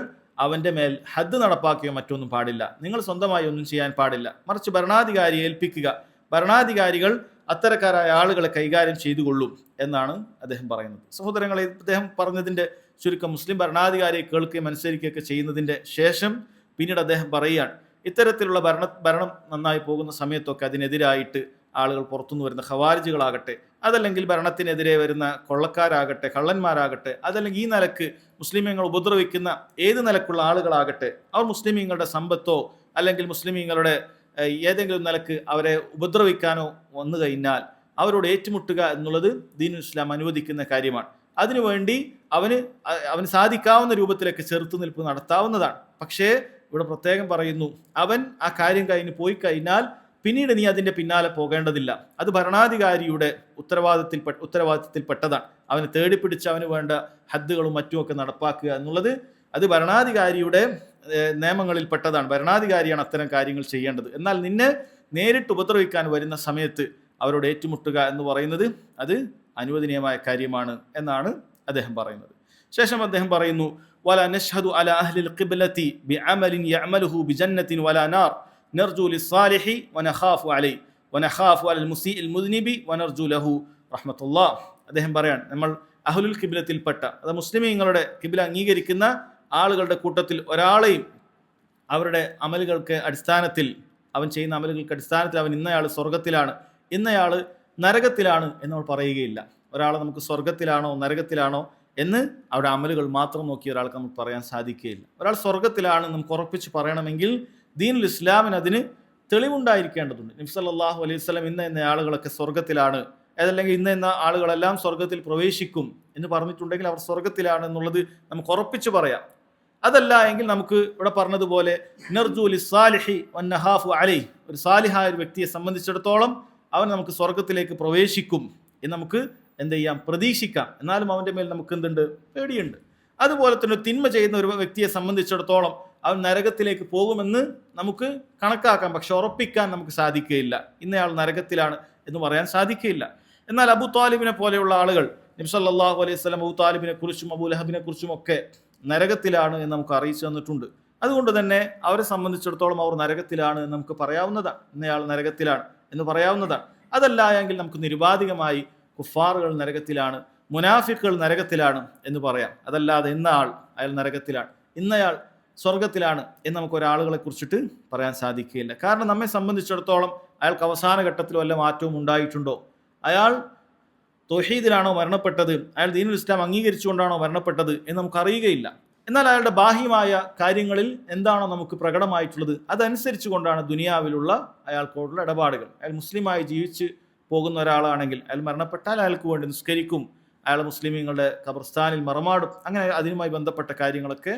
അവൻ്റെ മേൽ ഹദ് നടപ്പാക്കുകയോ മറ്റൊന്നും പാടില്ല, നിങ്ങൾ സ്വന്തമായി ഒന്നും ചെയ്യാൻ പാടില്ല. മറിച്ച് ഭരണാധികാരിയെ ഏൽപ്പിക്കുക. ഭരണാധികാരികൾ അത്തരക്കാരായ ആളുകളെ കൈകാര്യം ചെയ്തുകൊള്ളും എന്നാണ് അദ്ദേഹം പറയുന്നത്. സഹോദരങ്ങളെ, അദ്ദേഹം പറഞ്ഞതിൻ്റെ ചുരുക്കം മുസ്ലിം ഭരണാധികാരിയെ കേൾക്കുകയും അനുസരിക്കുകയൊക്കെ ചെയ്യുന്നതിൻ്റെ ശേഷം പിന്നീട് അദ്ദേഹം പറയുകയാണ്, ഇത്തരത്തിലുള്ള ഭരണം നന്നായി പോകുന്ന സമയത്തൊക്കെ അതിനെതിരായിട്ട് ആളുകൾ പുറത്തുനിന്ന് വരുന്ന ഖവാരിജുകളാകട്ടെ, അതല്ലെങ്കിൽ ഭരണത്തിനെതിരെ വരുന്ന കൊള്ളക്കാരാകട്ടെ, കള്ളന്മാരാകട്ടെ, അതല്ലെങ്കിൽ ഈ നിലക്ക് മുസ്ലിമീങ്ങൾ ഉപദ്രവിക്കുന്ന ഏത് നിലക്കുള്ള ആളുകളാകട്ടെ, അവർ മുസ്ലിമീങ്ങളുടെ സമ്പത്തോ അല്ലെങ്കിൽ മുസ്ലിമീങ്ങളുടെ ഏതെങ്കിലും നിലക്ക് അവരെ ഉപദ്രവിക്കാനോ വന്നു കഴിഞ്ഞാൽ അവരോട് ഏറ്റുമുട്ടുക എന്നുള്ളത് ദീനുൽ ഇസ്ലാം അനുവദിക്കുന്ന കാര്യമാണ്. അതിനുവേണ്ടി അവന് സാധിക്കാവുന്ന രൂപത്തിലേക്ക് ചെറുത്തുനിൽപ്പ് നടത്താവുന്നതാണ്. പക്ഷേ ഇവിടെ പ്രത്യേകം പറയുന്നു, അവൻ ആ കാര്യം കഴിഞ്ഞ് പോയി കഴിഞ്ഞാൽ പിന്നീട് നീ അതിൻ്റെ പിന്നാലെ പോകേണ്ടതില്ല. അത് ഭരണാധികാരിയുടെ ഉത്തരവാദിത്തത്തിൽപ്പെട്ടതാണ്. അവനെ തേടിപ്പിടിച്ച് അവന് വേണ്ട ഹദ്ദുകളും മറ്റുമൊക്കെ നടപ്പാക്കുക എന്നുള്ളത് അത് ഭരണാധികാരിയുടെ നിയമങ്ങളിൽപ്പെട്ടതാണ്. ഭരണാധികാരിയാണ് അത്തരം കാര്യങ്ങൾ ചെയ്യേണ്ടത്. എന്നാൽ നിന്നെ നേരിട്ട് ഉപദ്രവിക്കാൻ വരുന്ന സമയത്ത് അവരോട് ഏറ്റുമുട്ടുക എന്ന് പറയുന്നത് അത് അനുവദനീയമായ കാര്യമാണ് എന്നാണ് അദ്ദേഹം പറയുന്നത്. ശേഷം അദ്ദേഹം പറയുന്നു, വലാ നശ്ഹദു അലാ അഹ്ലിൽ ഖിബ്ലതി ബിഅമലിൻ യഅമലുഹു ബിജന്നത്തിൻ വലാ നാർ നർജു ലിസ്സാലിഹി വനഖാഫു അലൈഹി വനഖാഫു അലൽ മുസീഇൽ മുദ്നിബി വനർജു ലഹു റഹ്മത്തുള്ളാഹ്. അദ്ദേഹം പറയാണ്, നമ്മൾ അഹ്ലുൽ ഖിബ്ലത്തിൽപ്പെട്ട, അത് മുസ്ലിമീങ്ങളുടെ ഖിബ്ല അംഗീകരിക്കുന്ന ആളുകളുടെ കൂട്ടത്തിൽ ഒരാളെയും അവരുടെ അമലുകൾക്ക് അടിസ്ഥാനത്തിൽ, അവൻ ചെയ്യുന്ന അമലുകൾക്ക് അടിസ്ഥാനത്തിൽ അവൻ ഇന്നയാൾ സ്വർഗത്തിലാണ്, ഇന്നയാൾ നരകത്തിലാണ് എന്ന് നമ്മൾ പറയുകയില്ല. ഒരാളെ നമുക്ക് സ്വർഗത്തിലാണോ നരകത്തിലാണോ എന്ന് അവിടെ അമലുകൾ മാത്രം നോക്കി ഒരാൾക്ക് നമുക്ക് പറയാൻ സാധിക്കുകയില്ല. ഒരാൾ സ്വർഗത്തിലാണ് നമുക്ക് ഉറപ്പിച്ച് പറയണമെങ്കിൽ ദീനുൽ ഇസ്ലാമിന് അതിന് തെളിവുണ്ടായിരിക്കേണ്ടതുണ്ട്. നബി സല്ലല്ലാഹു അലൈഹി വസല്ലം ഇന്ന ആളുകളൊക്കെ സ്വർഗത്തിലാണ്, അതല്ലെങ്കിൽ ഇന്ന ആളുകളെല്ലാം സ്വർഗത്തിൽ പ്രവേശിക്കും എന്ന് പറഞ്ഞിട്ടുണ്ടെങ്കിൽ അവർ സ്വർഗത്തിലാണ് എന്നുള്ളത് നമുക്ക് ഉറപ്പിച്ച് പറയാം. അതല്ല എങ്കിൽ നമുക്ക് ഇവിടെ പറഞ്ഞതുപോലെ നർജു ലിസ്സാലിഹി വന്നഖാഫു അലൈഹി, ഒരു സാലിഹായ ഒരു വ്യക്തിയെ സംബന്ധിച്ചിടത്തോളം അവൻ നമുക്ക് സ്വർഗത്തിലേക്ക് പ്രവേശിക്കും എന്ന് നമുക്ക് എന്ത് ചെയ്യാം, പ്രതീക്ഷിക്കാം. എന്നാലും അവൻ്റെ മേൽ നമുക്ക് എന്തുണ്ട്, പേടിയുണ്ട്. അതുപോലെ തന്നെ തിന്മ ചെയ്യുന്ന ഒരു വ്യക്തിയെ സംബന്ധിച്ചിടത്തോളം അവൻ നരകത്തിലേക്ക് പോകുമെന്ന് നമുക്ക് കണക്കാക്കാം, പക്ഷെ ഉറപ്പിക്കാൻ നമുക്ക് സാധിക്കുകയില്ല. ഇന്നയാൾ നരകത്തിലാണ് എന്ന് പറയാൻ സാധിക്കുകയില്ല. എന്നാൽ അബൂ താലിബിനെ പോലെയുള്ള ആളുകൾ നബി സല്ലല്ലാഹു അലൈഹി വസല്ലം അബൂ താലിബിനെ കുറിച്ചും അബൂ ലഹബിനെ കുറിച്ചും ഒക്കെ നരകത്തിലാണ് എന്ന് നമുക്ക് അറിയിച്ചു തന്നിട്ടുണ്ട്. അതുകൊണ്ട് തന്നെ അവരെ സംബന്ധിച്ചിടത്തോളം അവർ നരകത്തിലാണ് എന്ന് നമുക്ക് പറയാവുന്നതാണ്. ഇന്നയാൾ നരകത്തിലാണ് എന്ന് പറയാവുന്നതാണ്. അതല്ല എങ്കിൽ നമുക്ക് നിരുപാധികമായി കുഫാറുകൾ നരകത്തിലാണ്, മുനാഫിക്കുകൾ നരകത്തിലാണ് എന്ന് പറയാം. അതല്ലാതെ ഇന്ന ആൾ അയാൾ നരകത്തിലാണ്, ഇന്നയാൾ സ്വർഗത്തിലാണ് എന്ന് നമുക്ക് ഒരാളുകളെ കുറിച്ചിട്ട് പറയാൻ സാധിക്കുകയില്ല. കാരണം നമ്മെ സംബന്ധിച്ചിടത്തോളം അയാൾക്ക് അവസാന ഘട്ടത്തിൽ വല്ല മാറ്റവും ഉണ്ടായിട്ടുണ്ടോ, അയാൾ തൗഹീദിലാണോ മരണപ്പെട്ടത്, അയാൾ ദീനുൽ ഇസ്ലാം അംഗീകരിച്ചുകൊണ്ടാണോ മരണപ്പെട്ടത് എന്ന് നമുക്ക് അറിയുകയില്ല. എന്നാൽ അയാളുടെ ബാഹ്യമായ കാര്യങ്ങളിൽ എന്താണോ നമുക്ക് പ്രകടമായിട്ടുള്ളത് അതനുസരിച്ച് കൊണ്ടാണ് ദുനിയാവിലുള്ള അയാൾക്കോടുള്ള ഇടപാടുകൾ. അയാൾ മുസ്ലിമായി ജീവിച്ച് പോകുന്ന ഒരാളാണെങ്കിൽ അയാൾ മരണപ്പെട്ടാൽ അയാൾക്ക് വേണ്ടി നിസ്കരിക്കും, അയാൾ മുസ്ലിമീങ്ങളുടെ ഖബർസ്ഥാനിൽ മറമാടും, അങ്ങനെ അതിനുമായി ബന്ധപ്പെട്ട കാര്യങ്ങളൊക്കെ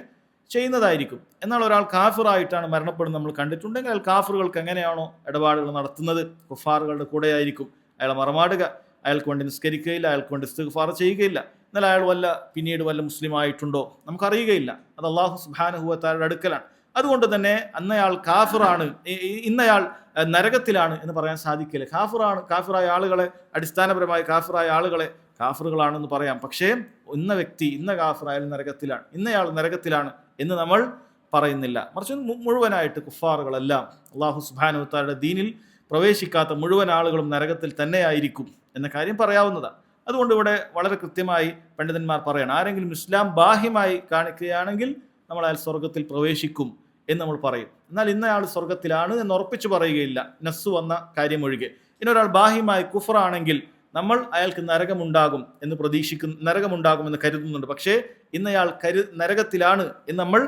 ചെയ്യുന്നതായിരിക്കും. എന്നാൽ ഒരാൾ കാഫിറായിട്ടാണ് മരണപ്പെടുന്നത് നമ്മൾ കണ്ടിട്ടുണ്ടെങ്കിൽ അയാൾ കാഫിറുകൾക്ക് എങ്ങനെയാണോ ഇടപാടുകൾ നടത്തുന്നത്, കുഫാറുകളുടെ കൂടെയായിരിക്കും അയാളെ മറമാടുക, അയാൾക്ക് വേണ്ടി നിസ്കരിക്കുകയില്ല, അയാൾക്ക് വേണ്ടി ഇസ്തിഗ്ഫാർ ചെയ്യുകയില്ല. എന്നാൽ അയാൾ പിന്നീട് വല്ല മുസ്ലിം ആയിട്ടുണ്ടോ നമുക്കറിയുകയില്ല. അത് അല്ലാഹു സുബ്ഹാനഹു വ തആലയുടെ അടുക്കലാണ്. അതുകൊണ്ട് തന്നെ അന്നയാൾ കാഫിറാണ്, ഇന്നയാൾ നരകത്തിലാണ് എന്ന് പറയാൻ സാധിക്കില്ല. കാഫിറായ ആളുകളെ അടിസ്ഥാനപരമായി കാഫിറായ ആളുകളെ കാഫിറുകളാണെന്ന് പറയാം. പക്ഷേ ഇന്ന വ്യക്തി ഇന്ന കാഫിറായാലും നരകത്തിലാണ്, ഇന്നയാൾ നരകത്തിലാണ് എന്ന് നമ്മൾ പറയുന്നില്ല. മറിച്ച് മുഴുവനായിട്ട് കുഫാറുകളെല്ലാം അല്ലാഹു സുബ്ഹാനഹു വ തആലയുടെ ദീനിൽ പ്രവേശിക്കാത്ത മുഴുവൻ ആളുകളും നരകത്തിൽ തന്നെയായിരിക്കും എന്ന കാര്യം പറയാവുന്നതാണ്. അതുകൊണ്ട് ഇവിടെ വളരെ കൃത്യമായി പണ്ഡിതന്മാർ പറയണം, ആരെങ്കിലും ഇസ്ലാം ബാഹ്യമായി കാണിക്കുകയാണെങ്കിൽ നമ്മൾ അയാൾ സ്വർഗത്തിൽ പ്രവേശിക്കും എന്ന് നമ്മൾ പറയും. എന്നാൽ ഇന്നയാൾ സ്വർഗത്തിലാണ് എന്ന് ഉറപ്പിച്ചു പറയുകയില്ല, നസ്സു വന്ന കാര്യം ഒഴികെ. ഇന്നൊരാൾ ബാഹ്യമായി കുഫറാണെങ്കിൽ നമ്മൾ അയാൾക്ക് നരകമുണ്ടാകുമെന്ന് കരുതുന്നുണ്ട്. പക്ഷേ ഇന്നയാൾ നരകത്തിലാണ് എന്ന് നമ്മൾ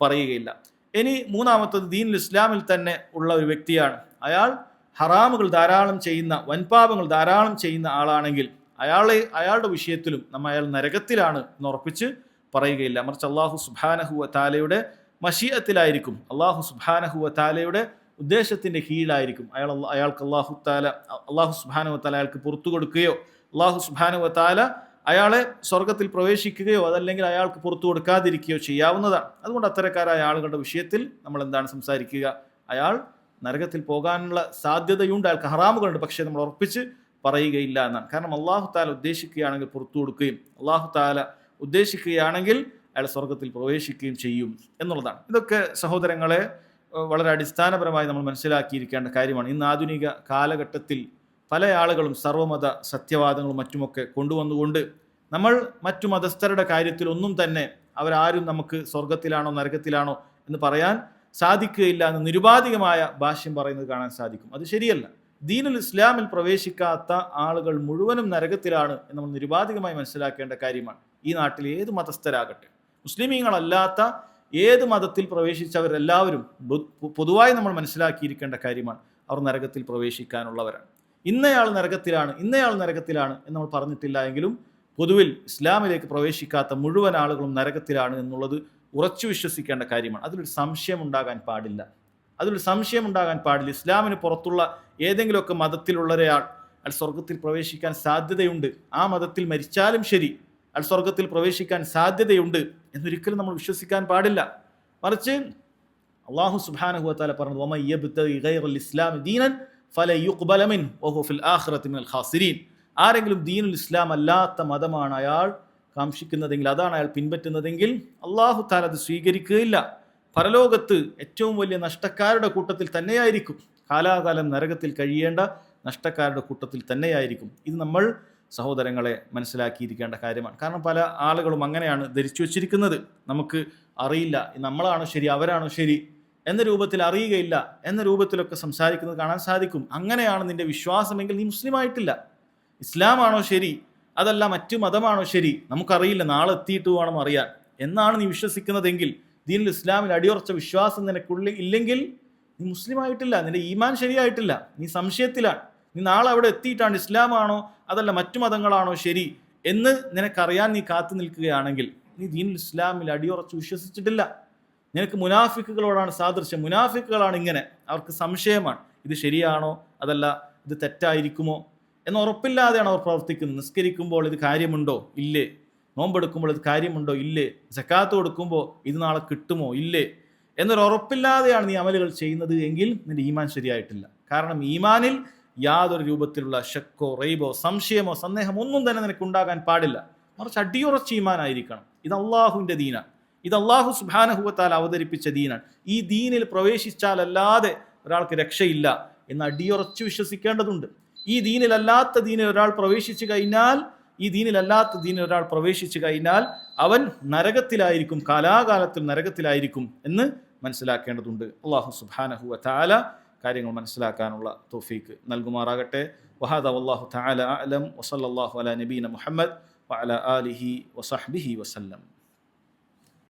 പറയുകയില്ല. ഇനി മൂന്നാമത്തത് ദീനുൽ ഇസ്ലാമിൽ തന്നെ ഉള്ള ഒരു വ്യക്തിയാണ്. അയാൾ ഹറാമുകൾ ധാരാളം ചെയ്യുന്ന, വൻപാപങ്ങൾ ധാരാളം ചെയ്യുന്ന ആളാണെങ്കിൽ അയാളുടെ വിഷയത്തിലും നമ്മൾ അയാൾ നരകത്തിലാണ് എന്ന് ഉറപ്പിച്ച് പറയുകയില്ല. മറിച്ച് അല്ലാഹു സുബ്ഹാനഹു വ തആലയുടെ മശീഅത്തിലായിരിക്കും, അല്ലാഹു സുബ്ഹാനഹു വ തആലയുടെ ഉദ്ദേശത്തിന്റെ കീഴിലായിരിക്കും അയാൾക്ക് അല്ലാഹു സുബ്ഹാനഹു വ തആല അയാൾക്ക് പുറത്തു കൊടുക്കുകയോ അല്ലാഹു സുബ്ഹാനഹു വ തആല അയാളെ സ്വർഗത്തിൽ പ്രവേശിക്കുകയോ അതല്ലെങ്കിൽ അയാൾക്ക് പുറത്തു കൊടുക്കാതിരിക്കുകയോ ചെയ്യാവുന്നതാണ്. അതുകൊണ്ട് അത്തരക്കാരായ ആളുകളുടെ വിഷയത്തിൽ നമ്മൾ എന്താണ് സംസാരിക്കുക, അയാൾ നരകത്തിൽ പോകാനുള്ള സാധ്യതയുണ്ട്, അയാൾക്ക് ഹറാമുകളുണ്ട്, പക്ഷേ നമ്മൾ ഉറപ്പിച്ച് പറയുകയില്ല എന്നാണ്. കാരണം അല്ലാഹു തആല ഉദ്ദേശിക്കുകയാണെങ്കിൽ പുറത്തു കൊടുക്കുകയും അല്ലാഹു തആല ഉദ്ദേശിക്കുകയാണെങ്കിൽ അയാൾ സ്വർഗത്തിൽ പ്രവേശിക്കുകയും ചെയ്യും എന്നുള്ളതാണ്. ഇതൊക്കെ സഹോദരങ്ങളെ വളരെ അടിസ്ഥാനപരമായി നമ്മൾ മനസ്സിലാക്കിയിരിക്കേണ്ട കാര്യമാണ്. ഇന്ന് ആധുനിക കാലഘട്ടത്തിൽ പല ആളുകളും സർവ്വമത സത്യവാദങ്ങളും മറ്റുമൊക്കെ കൊണ്ടുവന്നുകൊണ്ട് നമ്മൾ മറ്റു മതസ്ഥരുടെ കാര്യത്തിൽ ഒന്നും തന്നെ അവരാരും നമുക്ക് സ്വർഗത്തിലാണോ നരകത്തിലാണോ എന്ന് പറയാൻ സാധിക്കുകയില്ല എന്ന് നിരുപാധികമായ ഭാഷ്യം പറയുന്നത് കാണാൻ സാധിക്കും. അത് ശരിയല്ല. ദീനുൽ ഇസ്ലാമിൽ പ്രവേശിക്കാത്ത ആളുകൾ മുഴുവനും നരകത്തിലാണ് എന്ന് നമ്മൾ നിരുപാധികമായി മനസ്സിലാക്കേണ്ട കാര്യമാണ്. ഈ നാട്ടിൽ ഏത് മതസ്ഥരാകട്ടെ, മുസ്ലിമീങ്ങളല്ലാത്ത ഏത് മതത്തിൽ പ്രവേശിച്ചവരെല്ലാവരും പൊതുവായി നമ്മൾ മനസ്സിലാക്കിയിരിക്കേണ്ട കാര്യമാണ്, അവർ നരകത്തിൽ പ്രവേശിക്കാനുള്ളവരാണ്. ഇന്നയാൾ നരകത്തിലാണ് എന്ന് നമ്മൾ പറഞ്ഞിട്ടില്ല എങ്കിലും പൊതുവിൽ ഇസ്ലാമിലേക്ക് പ്രവേശിക്കാത്ത മുഴുവൻ ആളുകളും നരകത്തിലാണ് എന്നുള്ളത് ഉറച്ചു വിശ്വസിക്കേണ്ട കാര്യമാണ്. അതിലൊരു സംശയം ഉണ്ടാകാൻ പാടില്ല. ഇസ്ലാമിന് പുറത്തുള്ള ഏതെങ്കിലുമൊക്കെ മതത്തിലുള്ള ഒരാൾ അയാൾ സ്വർഗത്തിൽ പ്രവേശിക്കാൻ സാധ്യതയുണ്ട്, ആ മതത്തിൽ മരിച്ചാലും ശരി അയാൾ സ്വർഗത്തിൽ പ്രവേശിക്കാൻ സാധ്യതയുണ്ട് എന്നൊരിക്കലും നമ്മൾ വിശ്വസിക്കാൻ പാടില്ല. മറിച്ച് അല്ലാഹു സുബ്ഹാനഹു വ തആല പറഞ്ഞു, വമൻ യബ്തഗി ഗൈറൽ ഇസ്ലാമി ദീനൻ ഫലൻ യുഖ്ബല മിൻഹു വഹുവ ഫിൽ ആഖിറതി മിനൽ ഖാസിരീൻ. ആരെങ്കിലും ദീനുൽ ഇസ്ലാം അല്ലാത്ത മതമാണ് അയാൾ കാംക്ഷിക്കുന്നതെങ്കിൽ, അതാണ് അയാൾ പിൻപറ്റുന്നതെങ്കിൽ അല്ലാഹു തആല അത് സ്വീകരിക്കുകയില്ല. പരലോകത്ത് ഏറ്റവും വലിയ നഷ്ടക്കാരുടെ കൂട്ടത്തിൽ തന്നെയായിരിക്കും, കാലാകാലം നരകത്തിൽ കഴിയേണ്ട നഷ്ടക്കാരുടെ കൂട്ടത്തിൽ തന്നെയായിരിക്കും. ഇത് നമ്മൾ സഹോദരങ്ങളെ മനസ്സിലാക്കിയിരിക്കേണ്ട കാര്യമാണ്. കാരണം പല ആളുകളും അങ്ങനെയാണ് ധരിച്ചു വച്ചിരിക്കുന്നത്. നമുക്ക് അറിയില്ല, നമ്മളാണോ ശരി അവരാണോ ശരി എന്ന രൂപത്തിൽ, അറിയുകയില്ല എന്ന രൂപത്തിലൊക്കെ സംസാരിക്കുന്നത് കാണാൻ സാധിക്കും. അങ്ങനെയാണ് നിന്റെ വിശ്വാസമെങ്കിൽ നീ മുസ്ലിം ആയിട്ടില്ല. ഇസ്ലാമാണോ ശരി അതല്ല മറ്റു മതമാണോ ശരി നമുക്കറിയില്ല, നാളെ എത്തിയിട്ട് വേണം അറിയാൻ എന്നാണ് നീ വിശ്വസിക്കുന്നതെങ്കിൽ, ദീനുൽ ഇസ്ലാമിൽ അടിയുറച്ച വിശ്വാസം നിനക്കുള്ളിൽ ഇല്ലെങ്കിൽ നീ മുസ്ലിം ആയിട്ടില്ല, നിന്റെ ഈമാൻ ശരിയായിട്ടില്ല, നീ സംശയത്തിലാണ്. നീ നാളെ അവിടെ എത്തിയിട്ടാണ് ഇസ്ലാമാണോ അതല്ല മറ്റു മതങ്ങളാണോ ശരി എന്ന് നിനക്കറിയാൻ നീ കാത്തു നിൽക്കുകയാണെങ്കിൽ നീ ദീനുൽ ഇസ്ലാമിൽ അടിയുറച്ച് വിശ്വസിച്ചിട്ടില്ല. നിനക്ക് മുനാഫിക്കുകളോടാണ് സാദൃശ്യം. മുനാഫിക്കുകളാണ് ഇങ്ങനെ, അവർക്ക് സംശയമാണ്, ഇത് ശരിയാണോ അതല്ല ഇത് തെറ്റായിരിക്കുമോ എന്ന് ഉറപ്പില്ലാതെയാണ് അവർ പ്രവർത്തിക്കുന്നത്. നിസ്കരിക്കുമ്പോൾ ഇത് കാര്യമുണ്ടോ ഇല്ലേ, നോമ്പെടുക്കുമ്പോൾ ഇത് കാര്യമുണ്ടോ ഇല്ലേ, സക്കാത്ത് കൊടുക്കുമ്പോൾ ഇത് നാളെ കിട്ടുമോ ഇല്ലേ എന്നൊരു ഉറപ്പില്ലാതെയാണ് നീ അമലുകൾ ചെയ്യുന്നത് എങ്കിൽ നിന്റെ ഈമാൻ ശരിയായിട്ടില്ല. കാരണം ഈമാനിൽ യാതൊരു രൂപത്തിലുള്ള ശക്കോ റൈബോ സംശയമോ സന്ദേഹം ഒന്നും തന്നെ നിനക്ക് ഉണ്ടാകാൻ പാടില്ല. മറിച്ച് അടിയുറച്ച ഈമാനായിരിക്കണം. ഇത് അള്ളാഹുവിൻ്റെ ദീനാണ്, ഇത് അള്ളാഹു സുബ്ഹാനഹു വ തആല അവതരിപ്പിച്ച ദീനാണ്. ഈ ദീനിൽ പ്രവേശിച്ചാലല്ലാതെ ഒരാൾക്ക് രക്ഷയില്ല എന്ന് അടിയുറച്ച് വിശ്വസിക്കേണ്ടതുണ്ട്. ഈ ദീനിലല്ലാത്ത ദീനിൽ ഒരാൾ പ്രവേശിച്ചു കഴിഞ്ഞാൽ അവൻ നരകത്തിലായിരിക്കും, കാലാകാലത്തിൽ നരകത്തിലായിരിക്കും എന്ന് മനസ്സിലാക്കേണ്ടതുണ്ട്. അല്ലാഹു സുബ്ഹാനഹു വ തആല കാര്യങ്ങൾ മനസ്സിലാക്കാനുള്ള തൗഫീക്ക് നൽകുമാറാകട്ടെ. വഹാദ വല്ലാഹു തആല അഅലം വസല്ലല്ലാഹു അലാ നബീന മുഹമ്മദ് വഅലാ ആലിഹി വസഹ്ബിഹി വസല്ലം.